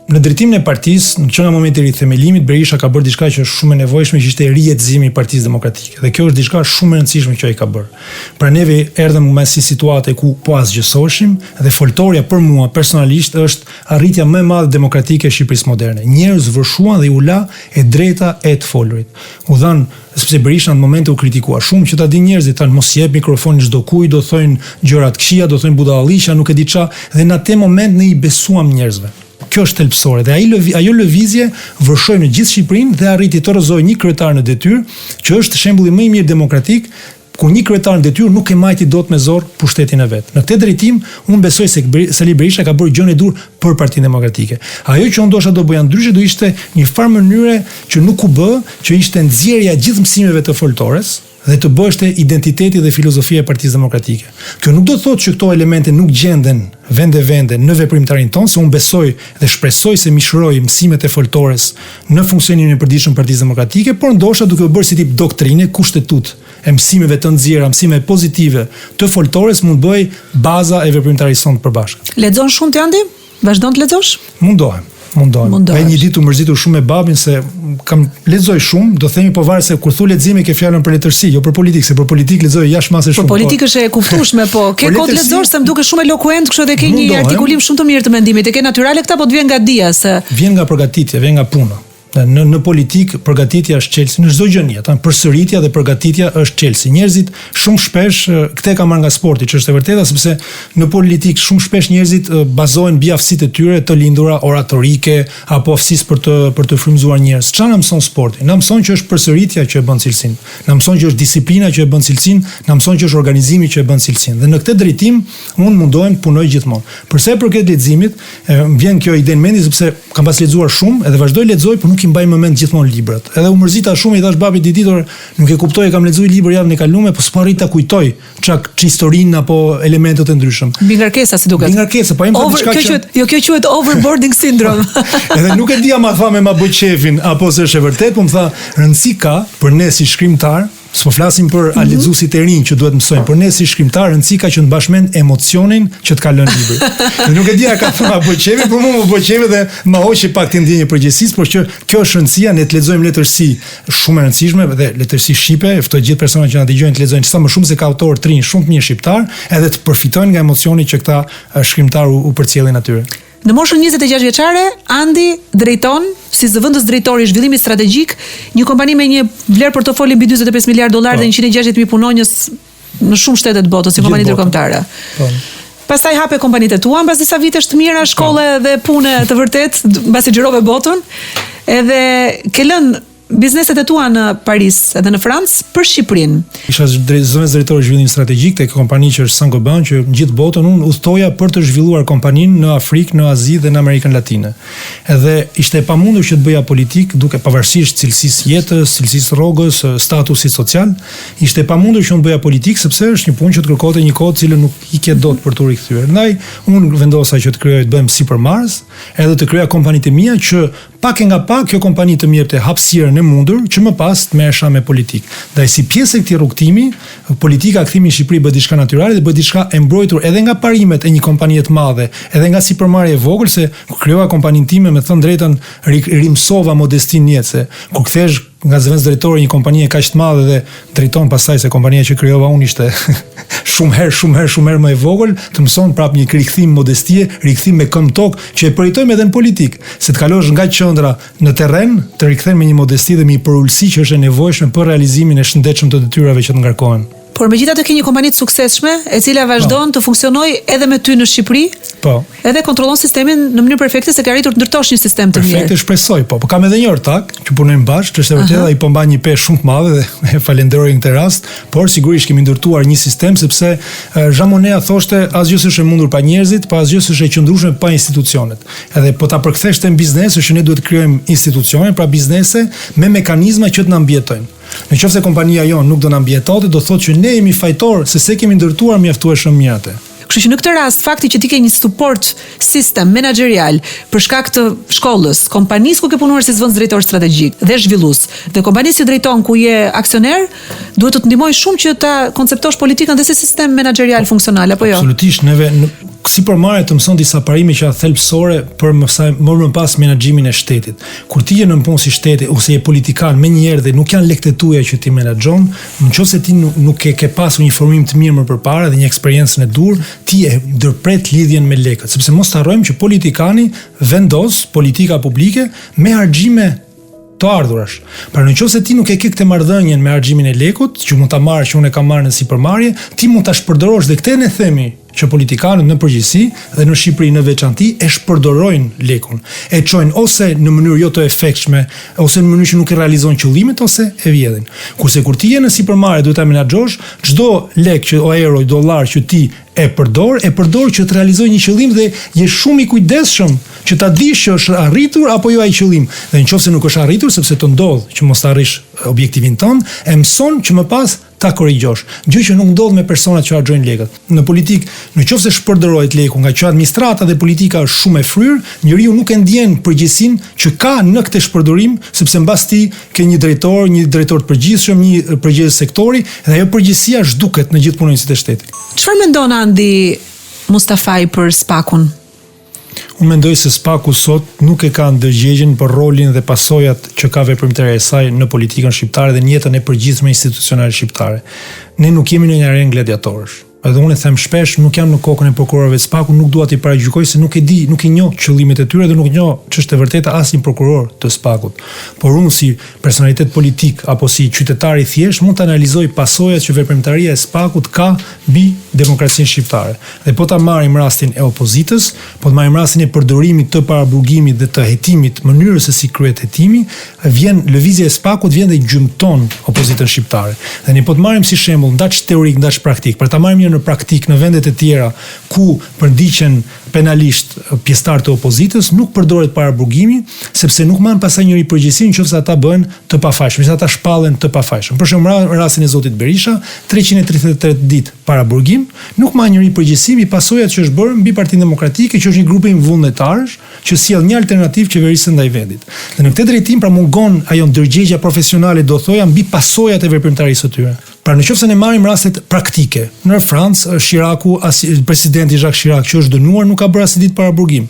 në drejtimin e partisë, që nga momenti i rithemelimit, Berisha ka bërë diçka që është shumë e nevojshme, që ishte rijetëzimi i Partisë Demokratike. Dhe kjo është diçka shumë e rëndësishme që ai ka bërë. Pra neve erdhëm me si situate ku po asgjësoheshim dhe foltorja për mua personalisht është arritja më e madhe demokratike e Shqipërisë moderne. Njerëz vërshuan dhe u la e drejta e të folurit. U dhan, sepse Berisha në momente u kritikua shumë, që ta dinë njerëzit, tanë mos jep mikrofonin çdo kujt, do thonë gjëra të këqija, do thonë budalliqa, nuk e di ç'a, dhe në atë moment ne i besuam njerëzve. Kjo është thelpsore dhe ajo lëvizje vërshoi në gjithë Shqipërinë dhe arriti të rrëzojë një kryetar në detyrë, që është shembulli më i mirë demokratik, ku një kryetar në detyrë nuk e majti dot me zor pushtetin e vet. Në këtë drejtim, unë besoj se Sali Berisha ka bërë gjën e dur për Partinë Demokratike. Ajo që ndoshta do bëja ndryshe do ishte një farë mënyre që nuk u bë, që ishte nxjerrja gjithë mësimeve të foltores dhe të bështe identiteti dhe filozofia e Partisë Demokratike. Kjo nuk do të thotë që këto elemente nuk gjenden vende në veprimtarin tonë, se unë besoj dhe shpresoj se mishëroj mësimet e foltores në funksionimin e përditshëm Partisë Demokratike, por ndoshta duke u bërë si tip doktrine, kushtetut e mësimeve të nxjerra, mësime pozitive të foltores mund bëj baza e veprimtarisë tonë të përbashkët. Lexon shumë ti Andi? Vazhdon të lexosh? Mundohem. Ka një ditë u mërzitur shumë me babin se kam lexoj shumë, do themi po varet se kur thu leximi ke fjalën për letërsi, jo për politikë, se për politikë lexoj jashtë masë shumë. Për politikë është e kuptueshme, po ke kohë të lexosh se më duket shumë elokuent, kështu edhe ke një artikulim shumë të mirë të mendimit. E ke natyrale këta, po të vjen nga dia se vjen nga përgatitja, vjen nga puna. Në politikë përgatitja është çelësi, në çdo gjë në jetë, përsëritja dhe përgatitja është çelësi. Njerëzit shumë shpesh këtë ka marrë nga sporti, që është e vërteta, sepse në politikë shumë shpesh njerëzit bazohen mbi aftësitë e tyre të lindura oratorike apo aftësisë për të frymëzuar njerëz. Çfarë na mëson sporti? Na mëson që është përsëritja që e bën cilësinë. Na mëson që është disiplina që e bën cilësinë, na mëson që është organizimi që e bën cilësinë. Dhe në këtë drejtim unë mundohem të punoj gjithmonë. Për sa i përket leximit, vjen kjo ide në mend sepse kam pas lexuar shumë edhe vazhdoj lexoj, por nuk i mbaj mend gjithmonë librat. Edhe u mërzita shumë, i thash babit ditor, nuk e kuptoj, kam lexuar libër javën e kaluar, po s'po arrit ta kujtoj çak historinë apo elemente të ndryshëm. Mbi ngarkesa si duket. Mbi ngarkesa, po jam diçka që kjo quhet overboarding syndrome. Edhe nuk e dia ma tha me ma bëj shefin apo se është e vërtet, po më tha rëndësi ka për ne si shkrimtar. S'po flasim për lexuesit e rinj që duhet mësojnë, por ne si shkrimtar rëndësi ka që të bashmend emocionin që të ka lënë libri. Dhe nuk e di a ka thënë apo çeve, por mua më bëj çeve dhe më hoqi pak të ndjenjë përgjegjësisë, por që kjo është rëndësia, ne të lexojmë letërsi shumë e rëndësishme dhe letërsi shqipe, ftoj gjithë personat që na dëgjojnë të lexojnë sa më shumë se ka autor të rinj shumë të mirë shqiptar, edhe të përfitojnë nga emocioni që këta shkrimtar u përcjellin atyre. Në moshën 26 vjeçare, Andi drejton si zëvendës drejtori i zhvillimit strategjik një kompani me një vlerë portofoli mbi 45 miliardë dollar dhe 160.000 punonjës në shumë shtete të botës, si kompani ndërkombëtare. Pastaj hape kompanitë e tua mbas disa vitesh të mira shkolle dhe pune të vërtet, mbasi xhirove botën, edhe ke lënë bizneset e tua në Paris edhe në Francë për Shqipërinë. Isha zëvendës drejtori zhvillim strategjik te kompani që është Saint-Gobain, që në gjithë botën unë udhtoja për të zhvilluar kompaninë në Afrikë, në Azi dhe në Amerikën Latine. Edhe ishte e pamundur që të bëja politik duke pavarësisht cilësisë jetës, cilësisë rrogës, statusit social, ishte e pamundur që unë bëja politik sepse është një punë që të kërkonte një kohë cilën nuk i ke dot për të rikthyer. Ndaj unë vendosa që të krijoj të bëhem sipërmarrës, edhe të krijoja kompanitë mia që pak e nga pak kjo kompani të më jepte hapësirën e mundur që më pas të merresha me politikë. Ndaj si pjesë e këtij rrugtimi, politika kthimi në Shqipëri bëhet diçka natyrale dhe bëhet diçka e mbrojtur edhe nga parimet e një kompanie të madhe, edhe nga sipërmarrja e vogël, se kur krijova kompaninë time, me thënë drejtën, rimsova modestinë në jetë, se kur kthesh nga zëvendës drejtori një kompanie kaq të madhe dhe drejton pastaj se kompania që krijova unë ishte shumë herë më e vogël, të mëson prap një rikthim modestie, rikthim me këmbë tokë që e përjetojmë edhe në politik, se të kalosh nga qendra në terren, të rikthen me një modesti dhe me një përulësi që është e nevojshme për realizimin e shëndetshëm të detyrave që të ngarkohen. Por megjithatë ke një kompani të suksesshme, e cila vazhdon të funksionojë edhe me ty në Shqipëri. Po. Edhe kontrollon sistemin në mënyrë perfekte, se ka arritur të ndërtosh një sistem të mirë. Perfekte, shpresoj, po. Po kam edhe një ortak që punojmë bashkë, është e vërtetë, ai po mban një peshë shumë të madhe dhe e falenderoj në këtë rast, por sigurisht kemi ndërtuar një sistem sepse Jean Monnet thoshte asgjë s'është e mundur pa njerëzit, pa asgjë s'është e qëndrueshme pa institucionet. Edhe po ta përkthesh në biznes, është ne duhet të krijojmë institucione, pra biznese me mekanizma që të na mbijetojnë. Në qoftë se kompania jonë nuk do na mbijetote, do thotë që ne jemi fajtor se kemi ndërtuar mjaftueshëm mirë atë. Kështu që në këtë rast, fakti që ti ke një support system menaxherial për shkak të shkollës, kompanisë ku ke punuar si zëvendës drejtor strategjik dhe zhvillues, dhe kompanisë që drejton ku je aksioner, duhet të ndihmojë shumë që ta konceptosh politikën dhe si sistem menaxherial funksional, apo jo? Absolutisht, neve sipërmarrje të mëson disa parime që janë thelbësore për më pas menaxhimin e shtetit. Kur ti je në punë si shteti ose je politikan menjëherë dhe nuk janë lekët e tua që ti menaxhon, nëse ti nuk ke pasur një formim të mirë më përpara dhe një eksperiencë e dur, ti e ndërpret lidhjen me lekët, sepse mos të harrojmë që politikani vendos politika publike me harxhime të ardhurash. Pra nëse ti nuk e ke këtë marrëdhënien me harxhimin e lekut, që mund ta marrë që unë e kam marrë në sipërmarrje, ti mund ta shpërdorosh dhe këtë ne themi që politikanët në përgjithësi dhe në Shqipëri në veçanti e shpërdorojnë lekun. E çojnë ose në mënyrë jo të efektshme, ose në mënyrë që nuk e realizojnë qëllimet ose e vjedhin. Kurse kur ti je në sipërmarrje duhet ta menaxhosh çdo lek që o euro, dollar që ti e përdor që të realizojë një qëllim dhe je shumë i kujdesshëm që ta dish që është arritur apo jo ai qëllim. Dhe nëse nuk është arritur, sepse të ndodh që mos të arrish objektivin tënd, e mëson që më pas ta korrigjosh. Gjë që nuk ndodh me personat që harxojnë lekët. Në politik, nëse shpërdorohet leku nga që administrata dhe politika është shumë e fryrë, njeriu nuk e ndjen përgjegjësinë që ka në këtë shpërdorim, sepse mbas ti ke një drejtor të përgjithshëm, një përgjegjës sektori, dhe ajo përgjegjësia zhduket në gjithë punonjësit e shtetit. Çfarë mendon Andi Mustafaj për SPAK-un? Unë mendoj se SPAK-u sot nuk e ka ndërgjegjen për rolin dhe pasojat që ka veprimtaria e saj në politikën shqiptare dhe në jetën e përgjithshme institucionale shqiptare. Ne nuk jemi në një arenë gladiatorësh. Edhe unë e them shpesh, nuk jam në kokën e prokurorëve të SPAK-ut, nuk dua t'i paragjykoj se nuk e di, nuk i njoh qëllimet e tyre dhe nuk njoh ç'është e vërteta asnjë prokuror të SPAK-ut. Por unë si personalitet politik apo si qytetar i thjesht mund të analizoj pasojat që veprimtaria e SPAK-ut ka mbi demokracinë shqiptare. Dhe po ta marrim rastin e opozitës, po të marrim rastin e përdorimit të paraburgimit dhe të hetimit, mënyrës se si kryhet hetimi, vjen lëvizja e SPAK-ut vjen dhe gjymton opozitën shqiptare. Dhe ne po të marrim si shembull ndaç teorik, ndaç praktik, për ta marrim në praktik në vendet e tjera ku përndiqen penalisht pjesëtar të opozitës, nuk përdoret paraburgimi, sepse nuk marrin pasaj njëri përgjegjësinë nëse ata bëhen të pafajshëm, nëse ata shpallen të pafajshëm. Për shembull, në rastin e zotit Berisha, 333 ditë paraburgim, nuk marrin njëri përgjegjësi mbi pasojat që është bërë mbi Partinë Demokratike, që është një grup i vullnetarësh që sjell një alternativë qeverisë ndaj vendit. Dhe në këtë drejtim pra mungon ajo ndërgjegja profesionale, do thoja, mbi pasojat e veprimtarisë së tyre. Pra nëse ne marrim rastet praktike, në Francë, Chiracu, presidenti Jacques Chirac që është dënuar nuk ka bërë as ditë paraburgim.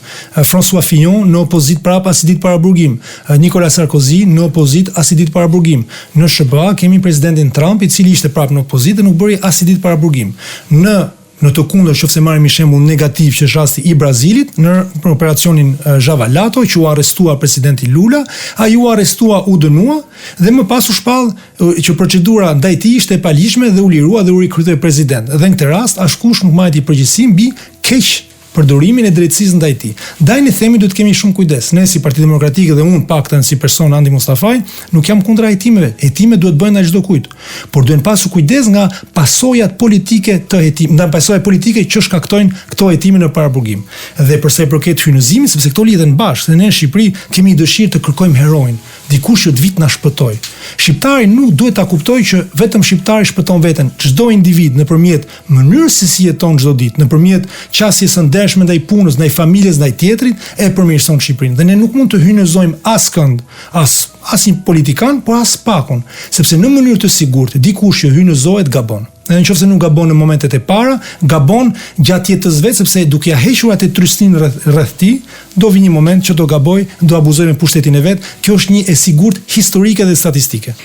François Fillon në opozitë prap as ditë paraburgim. Nicolas Sarkozy në opozitë as ditë paraburgim. Në SBA kemi presidentin Trump i cili ishte prap në opozitë dhe nuk bëri as ditë paraburgim. Në të kundër, nëse marrim një shembull negativ që është rasti i Brazilit, në operacionin Javalato, që u arrestua presidenti Lula, ai u arrestua, u dënua dhe më pas u shpall që procedura ndaj tij ishte e palishme dhe u lirua dhe u rikrytoi president. Dhe në këtë rast askush nuk marrti përgjegjësi mbi keq përdorimin e drejtësisë ndaj tij. Ndaj ne themi duhet kemi shumë kujdes. Ne si Parti Demokratike dhe unë paktën si person Andi Mustafaj, nuk jam kundra hetimeve. Hetimet duhet bëhen nga çdo kujt. Por duhen pasur kujdes nga pasojat politike të hetimit, nga pasojat politike që shkaktojnë këto hetime në paraburgim. Dhe përsa i përket hynëzimit, sepse këto lidhen bashkë, dhe ne në Shqipëri kemi dëshirë të kërkojmë heroin, dikush që të vit na shpëtoj. Shqiptari nuk duhet ta kuptojë që vetëm shqiptari shpëton veten. Çdo individ nëpërmjet mënyrës se si jeton çdo ditë, nëpërmjet qasjes së ndershme ndaj punës, ndaj familjes, ndaj tjetrit, e përmirëson Shqipërinë. Dhe ne nuk mund të hynëzojmë askënd, as një politikan, por as SPAK-un, sepse në mënyrë të sigurt, dikush që hynëzohet gabon. Dhe nëse nuk gabon në momentet e para, gabon gjatë jetës vet, sepse duke ja hequr atë trysnin rreth tij, do vi një moment që do gaboj, do abuzoj me pushtetin e vet. Kjo është një e sigurt historike dhe statistike.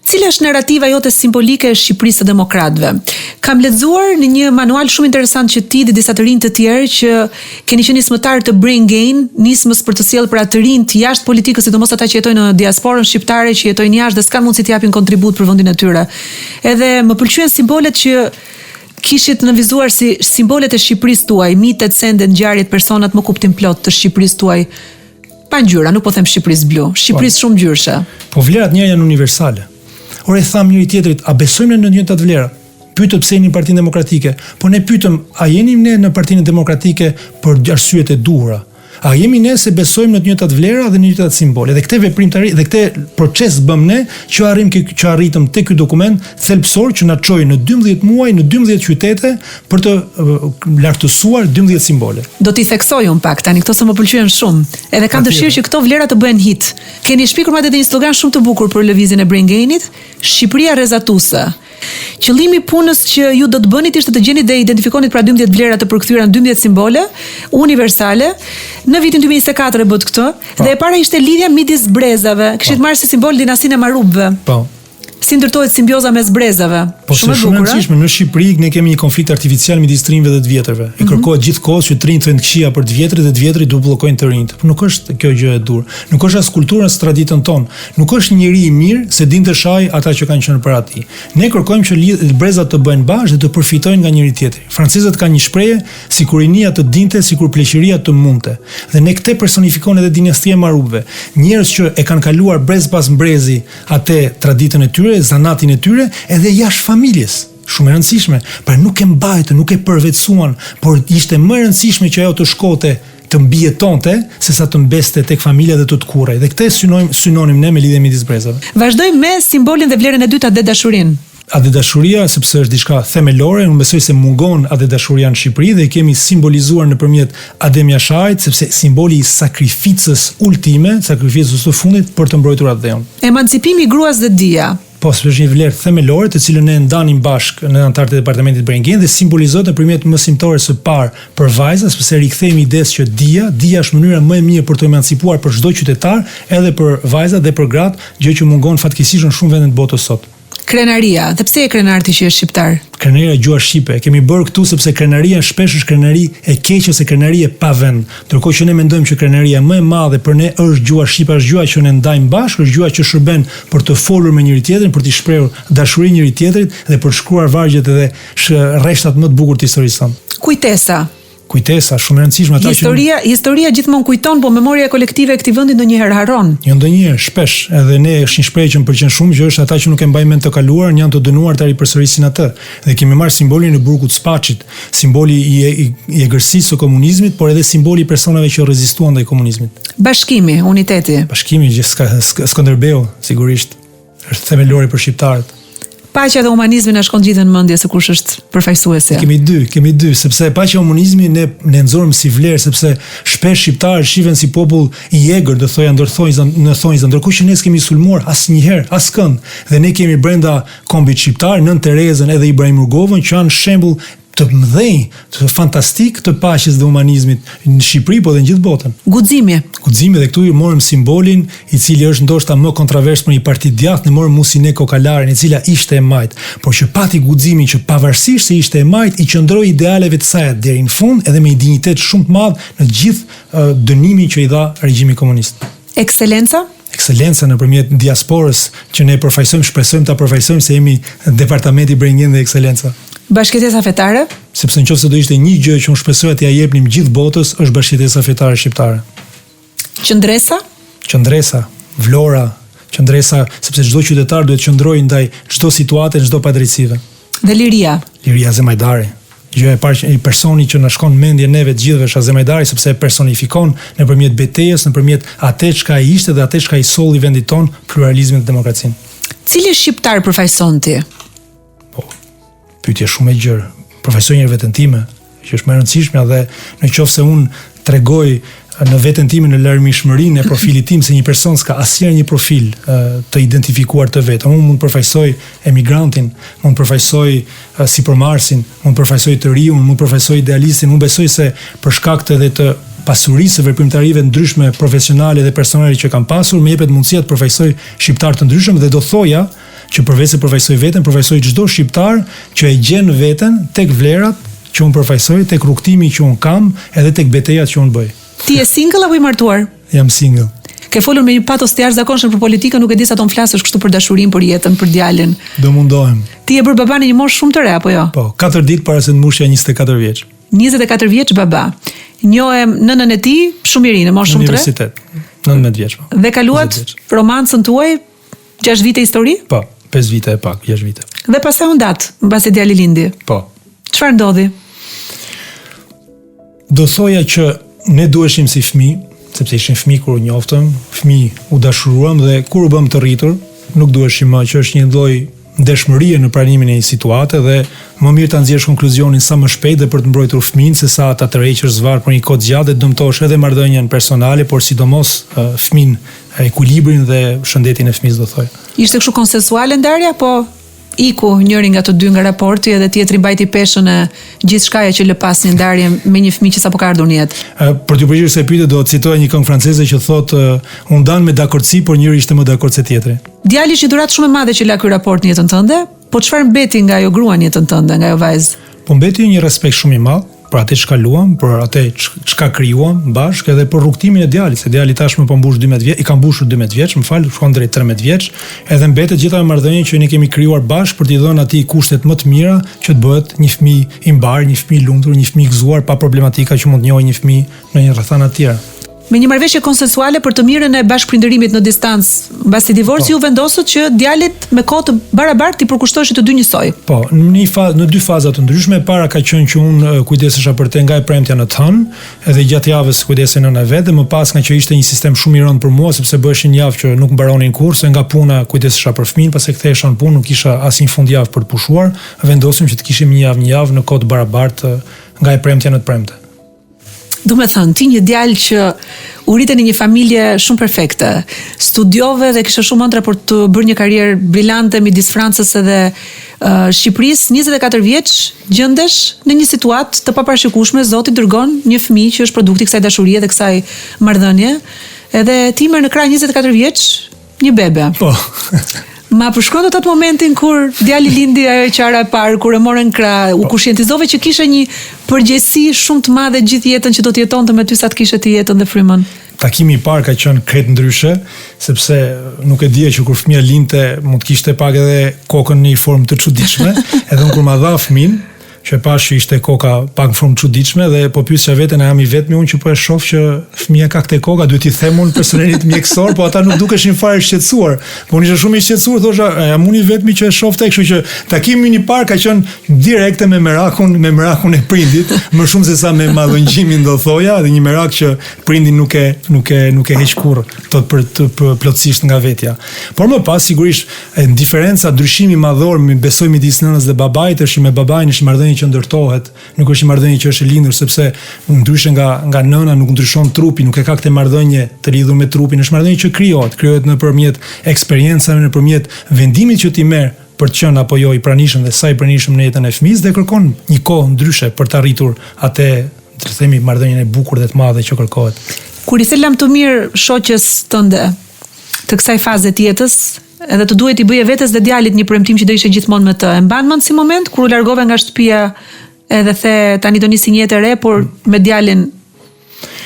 Cila është narrativa jote simbolike e Shqipërisë së demokratëve? Kam lexuar në një manual shumë interesant që ti dhe disa të rinj të tjerë që keni qenë nismëtar të Brain Gain, nismës për të sjellë për atë rinj të jashtë politikës, sidomos ata që jetojnë në diasporën shqiptare, që jetojnë jashtë dhe s'kan mundësi të japin kontribut për vendin e tyre. Edhe më pëlqyen simbolet që kishit në vizuar si simbolet e Shqipërisë tuaj, mitet, sendet, ngjarjet, personat më kuptim plot të Shqipërisë tuaj. Pa ngjyra, nuk po them Shqipërisë blu, Shqipërisë shumë ngjyrshe. Po vlerat njëra janë universale. Ore tham njëri tjetrit, a besojmë në të njëjtat vlera? Pyetët pse jeni në Partinë Demokratike, po ne pyetëm, a jeni ne në Partinë Demokratike për arsyet e duhura? A jemi ne se besojmë në të njëjtat vlera dhe në të njëjtat simbole? Dhe këtë veprimtari dhe këtë proces bëm ne që arritëm te ky dokument thelbësor që na çoi në 12 muaj në 12 qytete për të lartësuar 12 simbole. Do t'i theksoj un pak tani, këto më pëlqyen shumë. Edhe kam dëshirë që këto vlera të bëhen hit. Keni shpikur madje edhe një slogan shumë të bukur për lëvizjen e Brain Gainit, Shqipëria rrezatuese. Qëllimi i punës që ju do të bënit ishte të gjeni dhe identifikonit pra 12 vlera të përkthyera në 12 simbole universale. Në vitin 2024 e bët këtë, dhe e para ishte lidhja midis brezave. Kishit marrë si simbol dinastinë e Marubëve. Po. Si ndërtohet simbioza mes brezave. Po shumë e rëndësishme në Shqipëri ne kemi një konflikt artificial midis të rinjve dhe të vjetërve. I kërkohet gjithkohës që të rinjt thënë këqija për të vjetrit dhe të vjetrit do bllokojnë të rinjt. Po nuk është kjo gjë e dur. Nuk është as kultura as traditën tonë. Nuk është njëri i mirë se din të shaj ata që kanë qenë para tij. Ne kërkojmë që brezat të bëjnë bashkë dhe të përfitojnë nga njëri tjetri. Francezët kanë një shprehje, sikur rinia të dinte, sikur pleqëria të mundte. Dhe ne këtë personifikon edhe dinastia e Marubëve. Njerëz që e kanë kaluar brez pas brezi atë traditën e tyre, zanatin e tyre, edhe jashtë familjes. Shumë e rëndësishme, pra nuk e mbajtë, nuk e përvetësuan, por ishte më e rëndësishme që ajo të shkote, të mbijetonte, sesa të mbeste tek familja dhe të kurrej. Dhe këtë synonim ne me lidhje midis brezave. Vazhdojmë me simbolin dhe vlerën e dytë atë dashurin. Atë dashuria, sepse është diçka themelore, unë besoj se mungon atë dashuria në Shqipëri dhe kemi simbolizuar nëpërmjet Adem Jashajt, sepse simboli i sakrificës ultime, sakrificës së fundit për të mbrojtur atë dheun. Emancipimi i gruas dhe dia. Po, është një vlerë themelore të cilën ne ndanim bashkë në anëtarët e departamentit Brengen dhe simbolizohet nëpërmjet mësimtores së parë për vajza, sepse rikthehemi idesë që dia është mënyra më e mirë për të emancipuar për çdo qytetar, edhe për vajzat dhe për gratë, gjë që mungon fatkeqësisht në shumë vende të botës sot. Krenaria, dhe pse e krenar ti që është shqiptar? Krenaria e gjua shqipe. Kemi bërë këtu sepse krenaria shpesh është krenari e keqe ose krenari e pa vend. Ndërkohë që ne mendojmë që krenaria më e madhe për ne është gjua shqipe, është gjua që ne ndajmë bashkë, është gjua që shërben për të folur me njëri tjetrin, për të shprehur dashurinë njëri tjetrit dhe për shkruar vargjet edhe rreshtat më të bukur të historisë tonë. Kujtesa, shumë e rëndësishme ata Historia gjithmonë kujton, po memoria kolektive e këtij vendi ndonjëherë harron. Jo ndonjëherë, shpesh, edhe ne është një shprehje që më pëlqen shumë, që është ata që nuk e mbajnë mend të kaluarën janë të dënuar të ripërsërisin atë. Dhe kemi marrë simbolin e burgut Spaçit, simboli i egërsisë së komunizmit, por edhe simboli i personave që rezistuan ndaj komunizmit. Bashkimi, uniteti. Bashkimi, Skënderbeu, sigurisht, është themelori për shqiptarët. Paqja dhe humanizmi na shkon gjithë në mendje se kush është përfaqësuesja. Kemi dy, sepse paqja dhe humanizmi ne nxorëm si vlerë, sepse shpesh shqiptarët shihen si popull i egër, do thoya në thonjza, ndërkohë që ne s'kemi sulmuar asnjëherë, askënd. Dhe ne kemi brenda kombit shqiptar Nën Terezën edhe Ibrahim Rrugovën që janë shembull të mëdhenj, të fantastik të paqes dhe humanizmit në Shqipëri, po dhe në gjithë botën. Guximi dhe këtu i morëm simbolin i cili është ndoshta më kontrovers për një parti djathtë, ne morëm Musine Kokalarin, e cila ishte e majt, por që pati guximin që pavarësisht se ishte e majt, i qëndroi idealeve të saj deri në fund, edhe me një dinjitet shumë të madh në gjithë dënimin që i dha regjimi komunist. Ekscelenca nëpërmjet diasporës që ne përfaqësojmë, shpresojmë ta përfaqësojmë se jemi departamenti Brengen dhe ekscelenca. Bashkëtesa fetare? Sepse nëse do ishte një gjë që unë shpresoj t'ia jepnim gjithë botës, është bashkëtesa fetare shqiptare. Qëndresa, vlora, sepse çdo qytetar duhet të qëndrojë ndaj çdo situate, çdo padrejtësive. Dhe liria. Liria Zemajdari. Gjëja e parë i personi që na shkon mendje neve të gjithëve është Zemajdari, sepse e personifikon nëpërmjet betejës, nëpërmjet atë çka ai ishte dhe atë çka i solli vendit ton, pluralizmin dhe demokracinë. Cili shqiptar përfaqëson ti? Pyetje shumë e gjerë. Përfaqësoj një veten time, që është më e rëndësishme, dhe nëse unë tregoj në veten time në larmishmërinë e profilit tim se një person s'ka asnjëherë një profil të identifikuar të vetë. Unë mund të përfaqësoj emigrantin, mund të përfaqësoj sipërmarrësin, mund të përfaqësoj të riun, mund të përfaqësoj idealistin. Unë besoj se për shkak të pasurisë së veprimtarive ndryshme profesionale dhe personale që kam pasur, më jepet mundësia të përfaqësoj shqiptar të ndryshëm dhe do thoja që përveç se përfaqësoj veten, përfaqësoj çdo shqiptar që e gjen veten tek vlerat që unë përfaqësoj, tek rrugtimi që unë kam, edhe tek betejat që unë bëj. Ti je single apo i martuar? Jam single. Ke folur me një patos të jashtëzakonshëm për politikën, nuk e di sa ton flasësh kështu për dashurinë, për jetën, për djalin. Do mundohem. Ti je bërë baba në një moshë shumë të re apo jo? Po, 4 ditë para se të mbushja 24 vjeç. 24 vjeç baba. Njohem nënën e tij shumë i ri, në moshë shumë të re. Universitet. 19 vjeç. Dhe kaluat romancën tuaj 6 vite histori? Po, 5 vite e pak, 6 vite. Dhe pastaj u ndat, mbasi djali lindi. Po. Çfarë ndodhi? Do thoja që ne duheshim si fëmijë, sepse ishim fëmijë kur u njoftëm, fëmijë u dashuruam dhe kur u bëm të rritur, nuk duheshim më, që është një lloj ndeshmërie në pranimin e një situate dhe më mirë ta nxjerrësh konkluzionin sa më shpejt dhe për të mbrojtur fëmin se sa ta tërheqësh zvarr për një kohë gjatë dhe dëmtosh edhe marrëdhënien personale, por sidomos fëmin, ekuilibrin dhe shëndetin e fëmijës, do thoj. Ishte kështu konsensuale ndarja, po iku njëri nga të dy nga raporti edhe tjetri mbajti peshën e gjithçkaja që lë pas një ndarje me një fëmijë që sapo ka ardhur në jetë. Për t'ju përgjigjur se pyetje do të citoj një këngë franceze që thotë unë dan me dakordsi, por njëri ishte më dakord se tjetri. Djali është një dhuratë shumë e madhe që la ky raport në jetën tënde, po çfarë mbeti nga ajo grua në jetën tënde, nga ajo vajzë? Po mbeti një respekt shumë i madh për atë që kaluam, për atë çka krijuam bashkë edhe për rrugtimin e djalit, se djali tashmë po mbush 12 vjeç, i ka mbushur 12 vjeç, shkon drejt 13 vjeç, edhe mbetet gjitha marrëdhëniet që ne kemi krijuar bashkë për t'i dhënë atij kushtet më të mira që të bëhet një fëmijë i mbar, një fëmijë i lumtur, një fëmijë i gëzuar pa problematika që mund të njohë një fëmijë në një rrethana të tjera. Me një marrëveshje konsensuale për të mirën e bashkëprindërimit në distancë, mbasi divorci ju vendosët që djalit me kohë të barabartë i përkushtoheshin të dy njësoj. Po, në dy faza të ndryshme. Para ka qenë që unë kujdesesha për te nga e premtja në të hënë, edhe gjatë javës kujdesej nëna vet, dhe më pas nga që ishte një sistem shumë i rëndë për mua, sepse bëheshin një javë që nuk mbaronin kurse, nga puna kujdesesha për fëmin, pas e kthehesha në punë, nuk kisha asnjë fundjavë për të pushuar, vendosim që të kishim një javë në kohë të barabartë nga e premtja në të premte. Do me thënë, ti një djalë që u rritë në një familje shumë perfekte, studiove dhe kishe shumë ëndra për të bërë një karrierë brillante midis Francës edhe Shqipërisë, 24 vjeç gjendesh në një situatë të paparashikueshme, Zoti dërgon një fëmijë që është produkti i kësaj dashurie dhe kësaj marrëdhënie, edhe ti merr në krah 24 vjeç një bebe. Po. Ma përshkron dot atë momentin kur djali lindi ajo qara e parë, kur e morën krah, u kushtientizove që kishe një përgjegjësi shumë të madhe gjithë jetën që do të jetonte me ty sa të kishe ti jetën dhe frymën. Takimi i parë ka qenë krejt ndryshe, sepse nuk e dija që kur fëmia lindte mund të kishte pak edhe kokën në një formë të çuditshme, edhe unë kur ma dha fëmin, që e pash që ishte koka pak në formë çuditshme dhe po pyesja veten, a jam i vetmi unë që po e shoh që fëmia ka këtë koka, duhet i them unë personelit mjekësor, po ata nuk dukeshin fare shqetësuar. Po unë isha shumë i shqetësuar, thosha, a jam unë i vetmi që e shofte, kështu që takimi i parë ka qenë direkte me merakun e prindit, më shumë se sa me madhëngjimin do thoja, dhe një merak që prindi nuk e heq kurrë, tot për të plotësisht nga vetja. Por më pas sigurisht diferenca, ndryshimi madhor besoj midis nënës dhe babait është me babain është marrëdhënie që ndërtohet, nuk është një marrëdhënie që është e lindur, sepse ndryshe nga nëna nuk ndryshon trupi, nuk e ka këtë marrëdhënie të lidhur me trupin, është marrëdhënie që krijohet nëpërmjet eksperiencave, nëpërmjet vendimit që ti merr për të qenë apo jo i pranishëm dhe sa i pranishëm në jetën e fëmijës, dhe kërkon një kohë ndryshe për të arritur atë, të themi, marrëdhënien e bukur dhe të madhe që kërkohet. Kur i selam të mirë shoqes tënde të kësaj faze të jetës, edhe të duhet i bëje vetes dhe djalit një premtim që do ishte gjithmonë me të. E mban mend si moment kur u largove nga shtëpia edhe the tani do nisi një jetë e re, por me djalin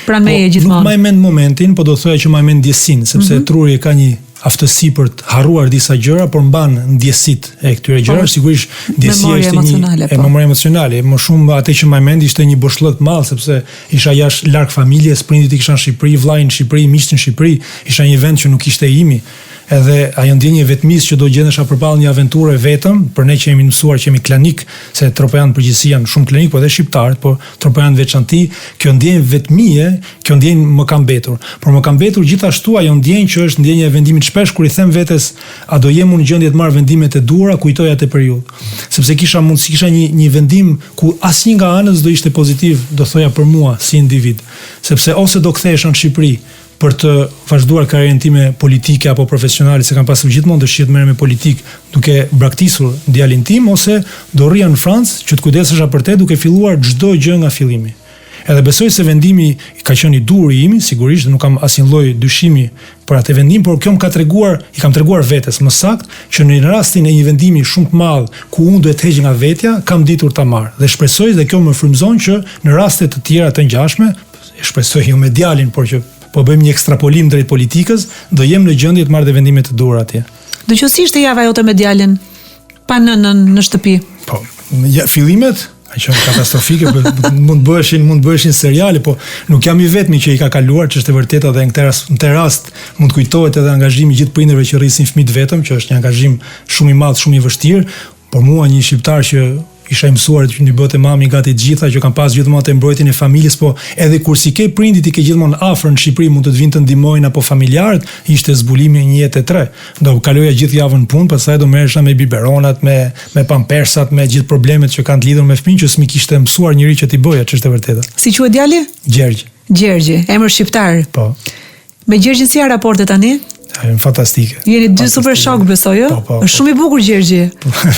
pranë meje gjithmonë. Nuk më mend momentin, po do thoya që më mend ndjesinë, sepse truri ka një aftësi për të harruar disa gjëra, por mban ndjesitë e këtyre gjërave. Sigurisht ndjesia ishte një memorie emocionale, më shumë atë që më mend ishte një boshllëk të madh, sepse isha jashtë larg familjes, prindit i kisha në Shqipëri, vllai në Shqipëri, miqtë në Shqipëri, isha një vend që nuk ishte imi. Edhe ajo ndjenjë vetmisë që do gjendesha përballë një aventure vetëm, për ne që jemi mësuar që jemi klanik, se tropejan përgjithësi janë shumë klanik, po edhe shqiptarët, po tropejan veçanti, kjo ndjenjë vetmie, kjo ndjenjë më ka mbetur. Por më ka mbetur gjithashtu ajo ndjenjë që është ndjenja e vendimit shpesh kur i them vetes, a do jem unë në gjendje të marr vendimet e duhura, kujtoj atë periudhë. Sepse kisha një vendim ku asnjë nga anës do ishte pozitiv, do thoja për mua si individ, sepse ose do kthehesha në Shqipëri për të vazhduar karrierën time politike apo profesionale, se kam pasur gjithmonë dëshirë të merrem me politikë duke braktisur djalin tim, ose do rrija në Francë që të kujdesesha për te duke filluar çdo gjë nga fillimi. Edhe besoj se vendimi ka qenë i dur i imi, sigurisht, nuk kam asnjë lloj dyshimi për atë vendim, por kjo i kam treguar vetes më saktë që në rastin e një vendimi shumë të madh ku unë duhet të heq nga vetja, kam ditur ta marr. Dhe shpresoj dhe kjo më frymëzon që në raste të tjera të ngjashme, shpresoj jo me djalin, por që po bëjmë një ekstrapolim drejt politikës, do jem në gjendje të marrë dhe vendime të duhura atje. Do që si ishte java jote me djalin, pa nënën në shtëpi? Po, fillimet ka qenë katastrofike, mund bëheshin seriale, po nuk jam i vetmi që i ka kaluar, që është e vërtetë, dhe në këtë rast mund kujtohet edhe angazhimi i gjithë prindërve që rrisin fëmijët vetëm, që është një angazhim shumë i madh, shumë i vështirë, por mua një shqiptar që isha mësuar që një bëte mami gati të gjitha, që kam pas gjithmonë të mbrojtjen e familjes, po edhe kur si ke prindit i ke gjithmonë afër në Shqipëri, mund të vinë të ndihmojnë apo familjarët, ishte zbulimi një jetë e tre. Do kaloja gjithë javën punë, pastaj do merresha me biberonat, me pampersat, me gjithë problemet që kanë të lidhur me fëmijën, që s'mi kishte mësuar njëri që t'i bëja, ç'është e vërtetë. Si quhet djali? Gjergj. Gjergj, emër shqiptar. Po. Me Gjergjin si raportet tani? Fantastike. Jeni dy super shok besoj, ë? Është shumë i bukur Gjergji.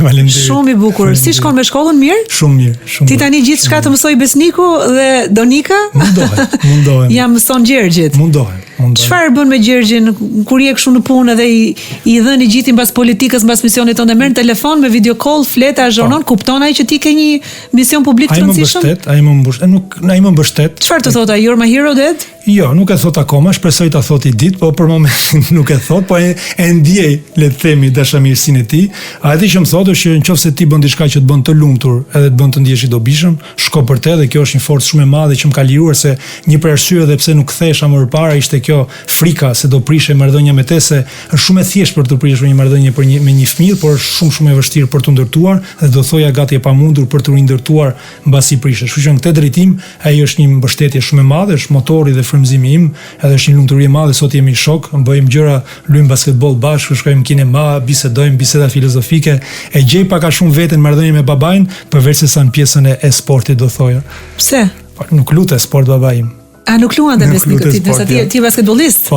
Faleminderit. Shumë i bukur. Si shkon me shkollën mirë? Shumë mirë, shumë. Ti tani gjithçka të mësoj Besniku dhe Donika? Mundohem. Ja mëson Gjergjit. Mundohem. Çfarë bën me Gjergjin kur je kështu në punë dhe i dhëni gjithë mbas politikës, mbas misionit tonë, merr telefon me video call, flet, azhonon, kupton ai që ti ke një mision publik të rëndësishëm? Ai më mbështet, ai më mbështet. Çfarë të thotë ai? You're my hero, Dad? Jo, nuk e thot akoma, shpresoj ta thot i ditë, po për momentin nuk e thot, po e ndjej, le të themi, dashamirësinë e tij. Ai që më thotë që nëse ti bën diçka që të bën të lumtur, edhe të bën të ndjesh i dobishëm, shko për te, dhe kjo është një forcë shumë e madhe që më ka liruar, se një për arsyeve pse nuk kthehesha më parë ishte kjo frika se do prishe marrëdhënia me te, se është shumë e thjeshtë për të prishur një marrëdhënie me një fëmijë, por është shumë e vështirë për të ndërtuar dhe do thoja gati e pamundur për të rindërtuar mbasi prishesh. Kështu që në këtë drejtim ai është një mbështetje shumë e madhe, është motori dhe frymëzimi im, edhe është një lumturi e madhe, sot jemi shok, bëjmë gjëra, luajmë basketboll bashkë, shkojmë kinema, bisedojmë biseda filozofike, e gjej pak a shumë veten marrëdhënie me babain, përveç se sa në pjesën e sportit do thoja. Pse? Nuk lutet sport baba im. A nuk luan dhe Besniku ti, nëse ti basketbollist?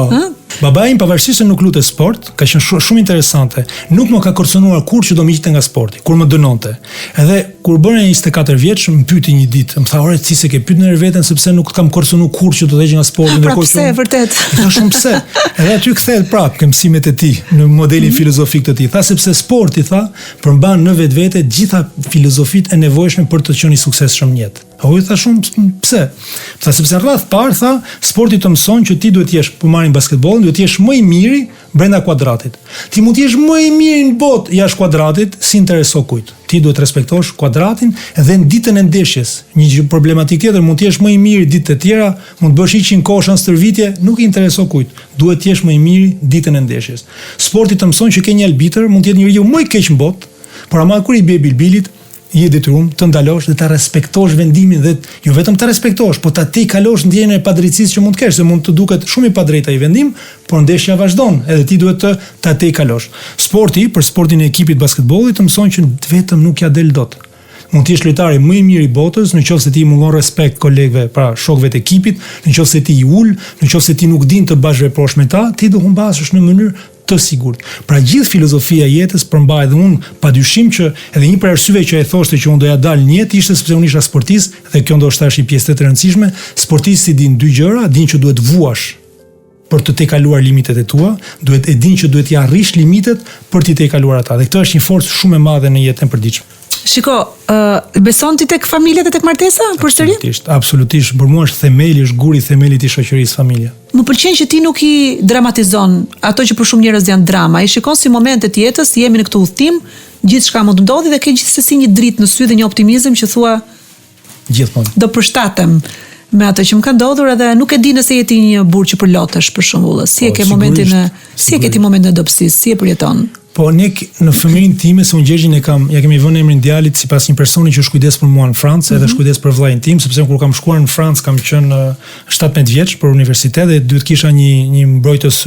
Baba im pavarësisht se nuk lutet sport, ka qenë shumë interesante. Nuk më ka kërcënuar kur që do më hiqte nga sporti, kur më dënonte. Edhe kur bëra 24 vjeç, më pyeti një ditë, më tha, "Ore, ti se ke pyet në veten sepse nuk kam kërcënuar kur që do të heq nga sporti, ndërkohë që." Pse, vërtet. Tha shumë pse. Edhe aty kthehet prapë ke mësimet e tij në modelin filozofik të tij. Tha sepse sporti, tha, përmban në vetvete gjitha filozofitë e nevojshme për të qenë i suksesshëm në jetë. U tha shumë pse? Tha sepse në radh parë, tha, sporti të mëson që ti duhet të jesh, për marrin basketbollin, duhet të jesh më i miri brenda kuadratit. Ti mund të jesh më i miri në botë jashtë kuadratit, si intereso kujt. Ti duhet të respektosh kuadratin dhe në ditën e ndeshjes. Një problematikë tjetër, mund të jesh më i miri ditët e tjera, mund të bësh 100 kosha në stërvitje, nuk i intereso kujt. Duhet të jesh më i miri ditën e ndeshjes. Sporti të mëson që ke një arbitër, mund të jetë njeriu më i keq në botë, por ama kur i bie bilbilit, je detyruar të ndalosh dhe ta respektosh vendimin dhe jo vetëm ta respektosh, po ta kalosh ndjenjën e padrejtisë që mund të kesh, se mund të duket shumë i padrejtë ai vendim, por ndeshja vazhdon, edhe ti duhet të ta kalosh. Sporti, për sportin e ekipit basketbollit, të mëson që vetëm nuk ja del dot. Mund të jesh lojtari më i mirë i botës, nëse ti mungon respekt kolegëve, pra shokëve të ekipit, nëse ti i ul, nëse ti nuk din të bashkëveprosh me ta, ti do humbasësh në mënyrë të sigurt. Pra gjithë filozofia e jetës përmbaj, dhe unë padyshim që edhe një për arsyeve që e thoshte që unë doja dal në jetë ishte sepse unë isha sportist, dhe kjo ndoshta është një pjesë të rëndësishme. Sportisti din dy gjëra, din që duhet vuash për të tejkaluar limitet e tua, e din që duhet t'i arrish limitet për t'i tejkaluar ata. Dhe këtë është një forcë shumë e madhe në jetën e përditshme. Shiko, beson ti tek familja dhe tek martesa përsëri? Absolutisht. Për mua është themeli, është guri i themelit i shoqërisë familja. Më pëlqen që ti nuk i dramatizon ato që për shumë njerëz janë drama. I shikon si momentet e jetës, jemi në këtë udhtim, gjithçka mund të ndodhi dhe ke gjithsesi një dritë në sy dhe një optimizëm që thua gjithmonë do përshtatem me ato që më ka ndodhur, edhe nuk e di nëse je ti një burr që përlotesh për shembull. Si e ke momentin e momentin e dobësisë, si e përjeton? Po ne në fëmijën time, se unë Gjergjin ja kemi vënë emrin djalit sipas një personi që është kujdes për mua në Francë, edhe është kujdes për vllajin tim, sepse kur kam shkuar në Francë kam qenë 17 vjeç për universitet dhe duhet kisha një mbrojtës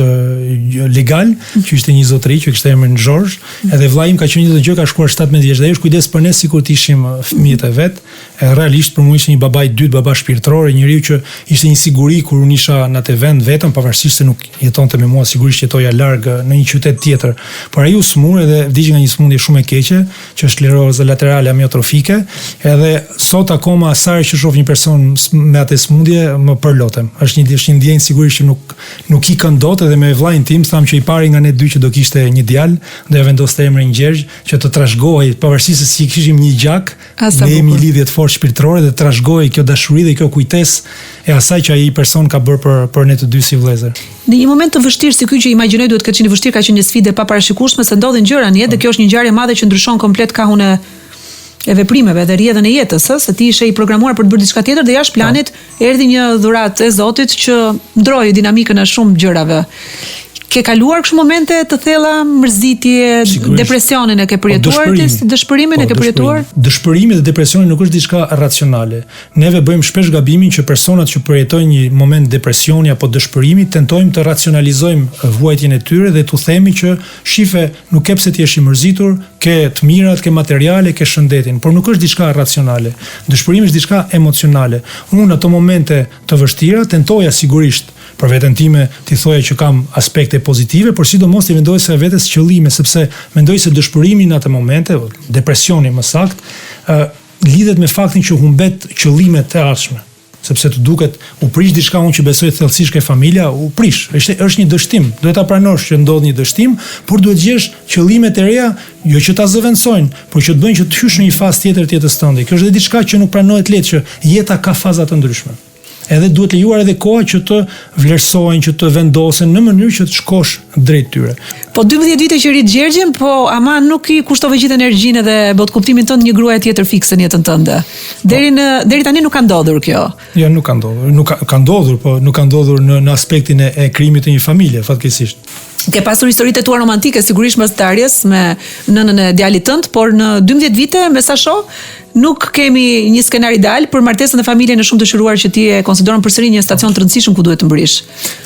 legal, që ishte një zotëri që kishte emrin George, edhe vllai im ka qenë një gjë, ka shkuar 17 vjeç dhe ai është kujdes për ne sikur të ishim fëmijët e vet. Realisht për mua ishte një baba i dytë, baba shpirtëror, njeriu që ishte një siguri kur unë isha në atë vend vetëm, pavarësisht se nuk jetonte me mua, sigurisht jetoja larg në një qytet tjetër. Por ai u smur edhe vdiq nga një smundje shumë e keqe, që është skleroza laterale amiotrofike, edhe sot akoma sa herë që shoh një person me atë smundje më përlotem. Është një ndjenjë sigurisht që nuk i këndot, edhe me vllajin tim tham që i pari nga ne dy që do kishte një djalë, do ja vendoste emrin Gjergj, që të trashëgohej, pavarësisht se si kishim një gjak, ne jemi lidhje të fortë shpirtërore dhe trashëgohej kjo dashuri dhe kjo kujtesë e asaj që ai person ka bërë për ne të dy si vëllezër. Në një moment të vështirë si ky që imagjinoj duhet të qenë vështirë, ka qenë një sfidë pa parashikueshme, se ndodhin gjëra në jetë dhe kjo është një ngjarje e madhe që ndryshon komplet kahun e veprimeve dhe rrjedhën e jetës, se ti ishe i programuar për të bërë diçka tjetër dhe jashtë planit erdhi një dhuratë e Zotit që ndroi dinamikën e shumë gjërave. Ke kaluar kështu momente të thella, mërzitje, depresionin e ke përjetuar, dëshpërimin e ke përjetuar? Dëshpërimi dhe depresioni nuk është diçka racionale. Neve bëjmë shpesh gabimin që personat që përjetojnë një moment depresioni apo dëshpërimi tentojmë të racionalizojmë vuajtjen e tyre dhe t'u themi që shife, nuk ke pse të jesh i mërzitur, ke të mirat, ke materiale, ke shëndetin, por nuk është diçka racionale. Dëshpërimi është diçka emocionale. Unë në ato momente të vështira tentoja sigurisht për veten time ti thoja që kam aspekte pozitive, por sidomos ti mendoj se vetes qëllime, sepse mendoj se dëshpërimi në atë momente, depresioni më saktë, lidhet me faktin që humbet qëllimet e ardhshme. Sepse të duket u prish diçka unë që besoj thellësisht ke familja, u prish. Është një dështim. Duhet ta pranosh që ndodh një dështim, por duhet gjesh qëllime të reja, jo që ta zëvendësojnë, por që të bëjnë që të hysh në një fazë tjetër të jetës tënde. Kjo është edhe diçka që nuk pranohet lehtë, që jeta ka faza të ndryshme. Edhe duhet lejuar edhe koha që të vlerësojnë, që të vendosen në mënyrë që të shkosh drejt tyre. Po 12 vite që rrit Gjergjin, po ama nuk I kushtove gjithë energjinë dhe bot kuptimin tënd një gruaje tjetër fikse në jetën tënde. Deri tani nuk ka ndodhur kjo. Jo, nuk ka ndodhur. Nuk ka ndodhur, po nuk ka ndodhur në aspektin e krijimit të një familje, fatkeqësisht. Ke pasur historitë tua romantike, sigurisht mas të arjes me nënën e djalit tënd, por në 12 vite, me sa shoh, nuk kemi një skenar ideal për martesën dhe familjen e shumë dëshiruar që ti e konsideron përsëri një stacion të rëndësishëm ku duhet të mbërish.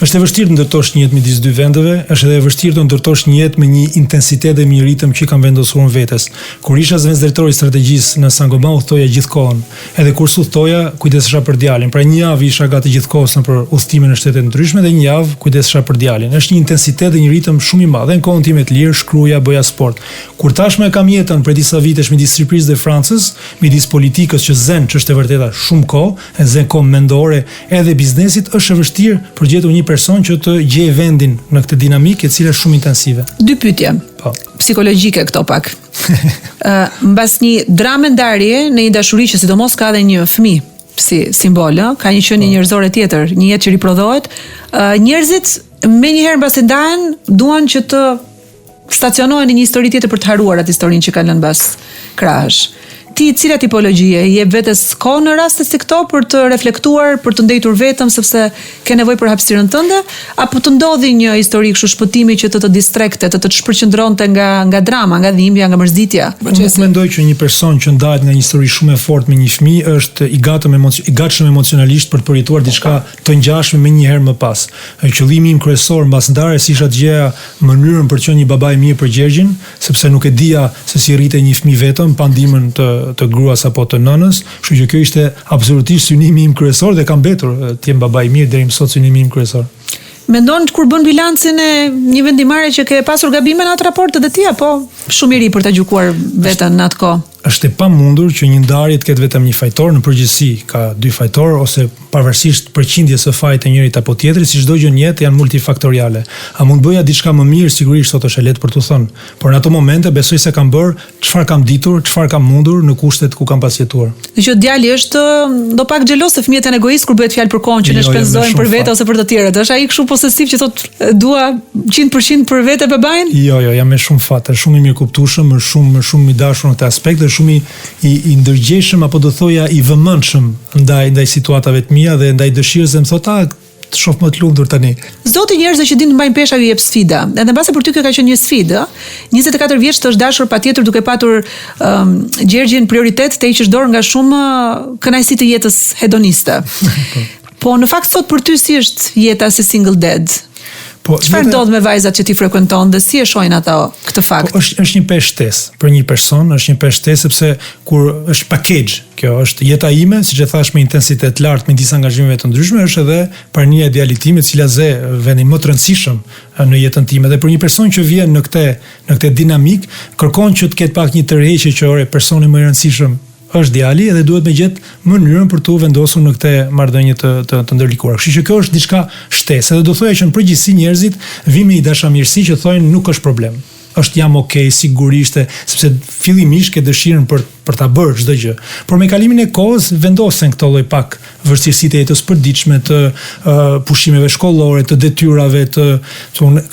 Është e vështirë të ndërtosh një jetë midis dy vendeve, është edhe e vështirë të ndërtosh një jetë me një intensitet dhe një ritëm që kam vendosur në vetes. Kur isha zëvendësdrejtori strategjisë në Sangoban, udhtoja gjithkohën. Edhe kur udhtoja, kujdesesha për djalin. Pra një javë isha gati gjithkohës për udhëtime në shtete të ndryshme dhe një javë kujdesesha për djalin. Është një intensitet dhe një ritëm shumë I madh. Në kohën time të lirë shkruaja, bëja sport. Kur tashmë kam jetën për disa vitesh midis Shqipërisë dhe Francës, midis politikës që zën ç'është e vërteta shumë kohë, e zën kohë mendore edhe biznesit, është e vështirë për gjetur një person që të gjejë vendin në këtë dinamikë e cila është shumë intensive. Dy pyetje. Po. Psikologjike këto pak. Mbas një dramë ndarje në një dashuri që sidomos ka edhe një fëmijë si simbol, ka një qenie njerëzore tjetër, një jetë që riprodhohet, njerëzit menjëherë mbas ndahen, duan që të stacionohen në një histori tjetër për të haruar atë historinë që kanë lënë mbas krahësh. Ti cila tipologjie I jep vetes kohë në raste si këto për të reflektuar, për të ndëjtur vetëm sepse ke nevojë për hapësirën tënde, apo të ndodhi një histori kështu shpëtimi që të tregte, të shpërqendronte nga drama, nga dhimbja, nga mërzitja? Unë mendoj që një person që ndahet nga një histori shumë e fortë me një fëmijë është I gatshëm emocionalisht për të përjetuar diçka të ngjashme më një herë më pas. Qëllimi im kryesor mbas ndarjes isha të gjeja mënyrën për të qenë një baba I mirë për Gjergjin, sepse nuk e dija se si rritej një fëmijë vetëm pa ndihmën të gruas apo të nënës, kështu që kjo ishte absolutisht synimi im kryesor dhe kam mbetur të jem baba I mirë deri më sot synimi im kryesor. Mendon kur bën bilancin e një vendimare që ke pasur gabime në atë raport të ti apo shumë I ri për ta gjykuar veten në atë kohë? Është e pamundur që një ndarje të ketë vetëm një fajtor, në përgjithësi ka dy fajtor ose pavarësisht përqindjes së fajit të njërit apo tjetrit, si çdo gjë në jetë janë multifaktoriale. A mund bëja diçka më mirë, sigurisht sot është e lehtë për t'u thënë, por në ato momente besoj se kam bërë çfarë kam ditur, çfarë kam mundur në kushtet ku kam pasjetuar. Që djali është do pak xhelos se fëmijët janë egoist kur bëhet fjalë për kohën që ne shpenzojmë për vete ose për të tjerët. Është ai kështu posesiv që thotë dua 100% për vete babain? Jo, jam me shumë fat, është shumë I mirëkuptueshëm, është shumë I dashur në këtë aspekt, shumë I ndërgjegjshëm apo do thoja I vëmendshëm ndaj situatave të mia dhe ndaj dëshirës se më thotë të shoh më të lumtur tani. Zoti njerëzve që dinë të mbajnë pesha ju jep sfida. Edhe mbase për ty kjo ka qenë një sfidë, 24 vjeç të është dashur patjetër duke patur Gjergjin prioritet të heqësh dorë nga shumë kënaqësi të jetës hedoniste. Po në fakt sot për ty si është jeta si single dad? Çfarë ndodh me vajzat që ti frekuenton dhe si e shohin ato këtë fakt? Po është një peshë shtesë për një person, është një peshë shtesë sepse kur është package, kjo është jeta ime, siç e thash me intensitet të lartë me disa angazhime të ndryshme, është edhe parnia e djalit tim, e cila zë vendin më të rëndësishëm në jetën time dhe për një person që vjen në këtë dinamik, kërkon që të ketë pak një tërheqje që ore personi më I rëndësishëm është djali edhe duhet me gjetë mënyrën për të vendosur në këtë marrëdhënie të ndërlikuar. Kështu që kjo është diçka shtesë. Edhe do thoya që në përgjithësi njerëzit vijnë me dashamirësi që thonë nuk është problem. Është jam okay, sigurisht, sepse fillimisht ke dëshirën për ta bërë çdo gjë. Por me kalimin e kohës vendosen këto lloj pak vështirësitë e jetës përditshme, të pushimeve shkollore, të detyrave,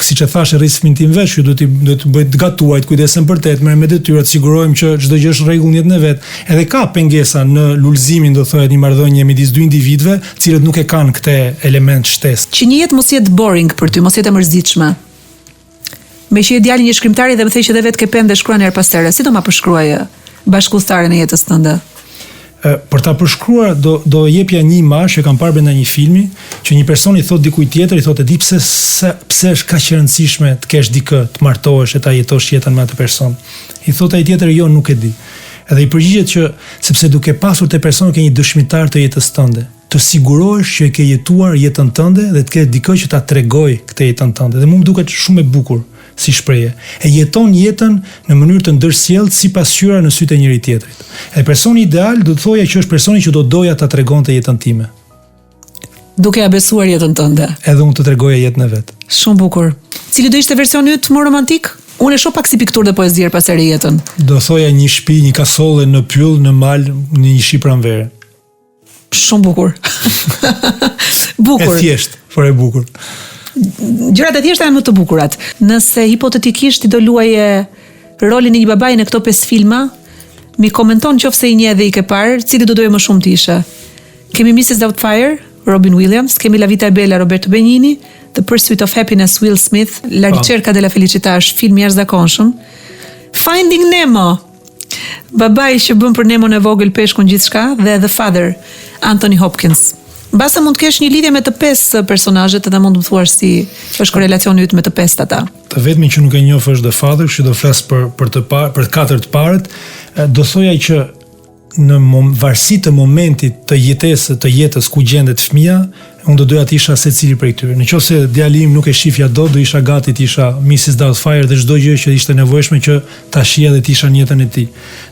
siç e thash rris fëmin tim vesh, që duhet të bëj të gatuaj, të kujdesem për të, merrem me detyrat, sigurojmë që çdo gjë është në rregull në jetën e vet. Edhe ka pengesa në lulëzimin, do thoya, një marrëdhënie midis dy individëve, të cilët nuk e kanë këtë element shtesë. Që një jetë mos jetë boring për ty, mos jetë e mërzitshme. Me që djali një shkrimtari dhe më thej që dhe vetë ke pen dhe shkruan her pas here, si do ma përshkruaje bashkëudhëtaren e jetës tënde? Për ta përshkruar do jepja një imazh që kam parë brenda një filmi, që një person I thot dikujt tjetër, I thotë di pse është kaq e rëndësishme të kesh dikë, të martohesh e ta jetosh jetën me atë person. I thotë ai tjetër jo, nuk e di. Edhe I përgjigjet që sepse duke pasur te personi ke një dëshmitar të jetës tënde. të sigurohesh që e ke jetuar jetën tënde dhe të kesh dikë që ta tregoj këtë jetën tënde. Dhe mua më duket shumë e bukur si shprehje. E jeton jetën në mënyrë të ndërsjellët sipas qyra në sytë e njëri tjetrit. E personi ideal do të thoja që është personi që do doja ta tregonte jetën time. Duke ja besuar jetën tënde. Edhe unë të tregoja jetën e vet. Shumë bukur. Cili do ishte versioni yt më romantik? Unë e shoh pak si pikturë dhe poezi pas seri jetën. Do thoja një shtëpi, një kasolle në pyll, në mal, në një shi pranvere. Shumë bukur. Bukur. E thjesht, por e bukur. Gjërat e thjeshta janë më të bukurat. Nëse hipotetikisht ti do luaje rolin e një babai në këto 5 filma, mi komenton qofse i një dhe i ke parë, cili do doje më shumë të ishe. Kemi Mrs. Doubtfire, Robin Williams, kemi La Vita e Bella, Roberto Benigni, The Pursuit of Happiness, Will Smith, La ricerca della felicità, film i jashtëzakonshëm. Finding Nemo, babai që bën për Nemo në vogël peshkun gjithçka, dhe The Father, Anthony Hopkins. Mbase mund të kesh një lidhje me të 5 personazhet edhe mund të më thuash si është korelacioni yt me të 5 ata. Të vetmi që nuk e njoh është The Father, që do flas për të 4 të parët, do thoja që në varësi të momentit të jetës ku gjendet fëmia, unë do doja të isha secili prej tyre. Nëse djali im nuk e shifja do isha gati të isha Mrs. Doubtfire dhe çdo gjë që ishte nevojshme që ta shihja dhe të isha në jetën e tij.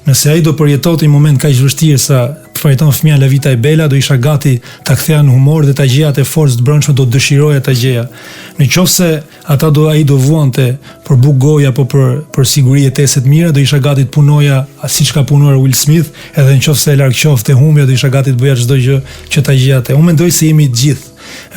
Nëse ai do përjetonte një moment kaq vështirë sa përjeton fëmia La Vita e Bella, do isha gati ta ktheja në humor dhe ta gjeja të forcë të brendshme, do dëshiroja ta gjeja. Nëse ata ai do vuante për buk goja apo për siguri jetese të mira, do isha gati të punoja siç ka punuar Will Smith, edhe nëse e larg qofte humbja, do isha gati të bëja çdo gjë që ta gjeja atë. Unë mendoj se jemi të gjithë.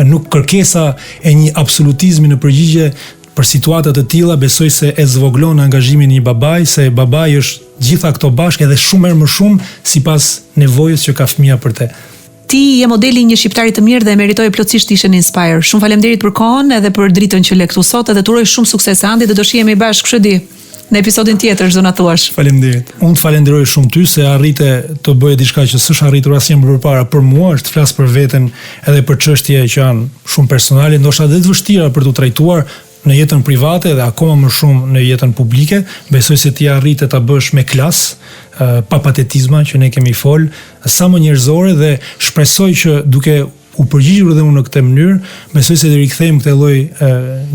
Nuk kërkesa e një absolutizmi në përgjigje për situata të tilla besoj se e zvoglon angazhimin e një babai, se babai është gjitha këto bashkë edhe shumë më shumë sipas nevojës që ka fëmia për te. Ti je modeli një shqiptari të mirë dhe meritoj plotësisht të ishe në Inspire. Shumë faleminderit për kohën edhe për dritën që le këtu sot, edhe të uroj shumë sukses Andi dhe do shihemi bashkë, kush e di, në episodin tjetër, çdo na thuash. Faleminderit. Unë të falenderoj shumë ty se arrite të bëje diçka që s'është arritur asnjë më përpara për mua, është të flas për veten edhe për çështje që janë shumë personale, ndoshta edhe të vështira për t'u trajtuar në jetën private dhe akoma më shumë në jetën publike. Besoj se ti arrite ta bësh me klas, pa patetizma që ne kemi fol, sa më njerëzore dhe shpresoj që duke u përgjigjur edhe unë në këtë mënyrë, besoj se do rikthejmë këtë lloj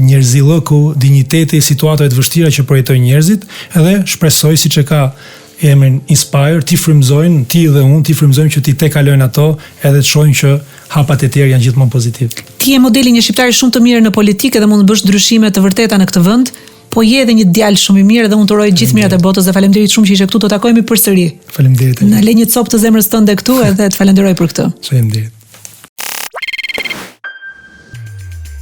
njerëzillëku, dinjiteti, situatave të vështira që përjetojnë njerëzit, edhe shpresoj siç e ka emrin Inspire, ti frymëzojnë, ti dhe unë ti frymëzojmë që ti kalojnë ato edhe të shohim që hapat e tjerë janë gjithmonë pozitiv. Ti je modeli një shqiptari shumë të mirë në politikë dhe mund të bësh ndryshime të vërteta në këtë vend, po je edhe një djalë shumë i mirë dhe unë të uroj gjithë mirat e botës dhe faleminderit shumë që ishe këtu, do takohemi përsëri. Faleminderit. Na le një copë të zemrës tënde këtu edhe të falenderoj për këtë. Faleminderit.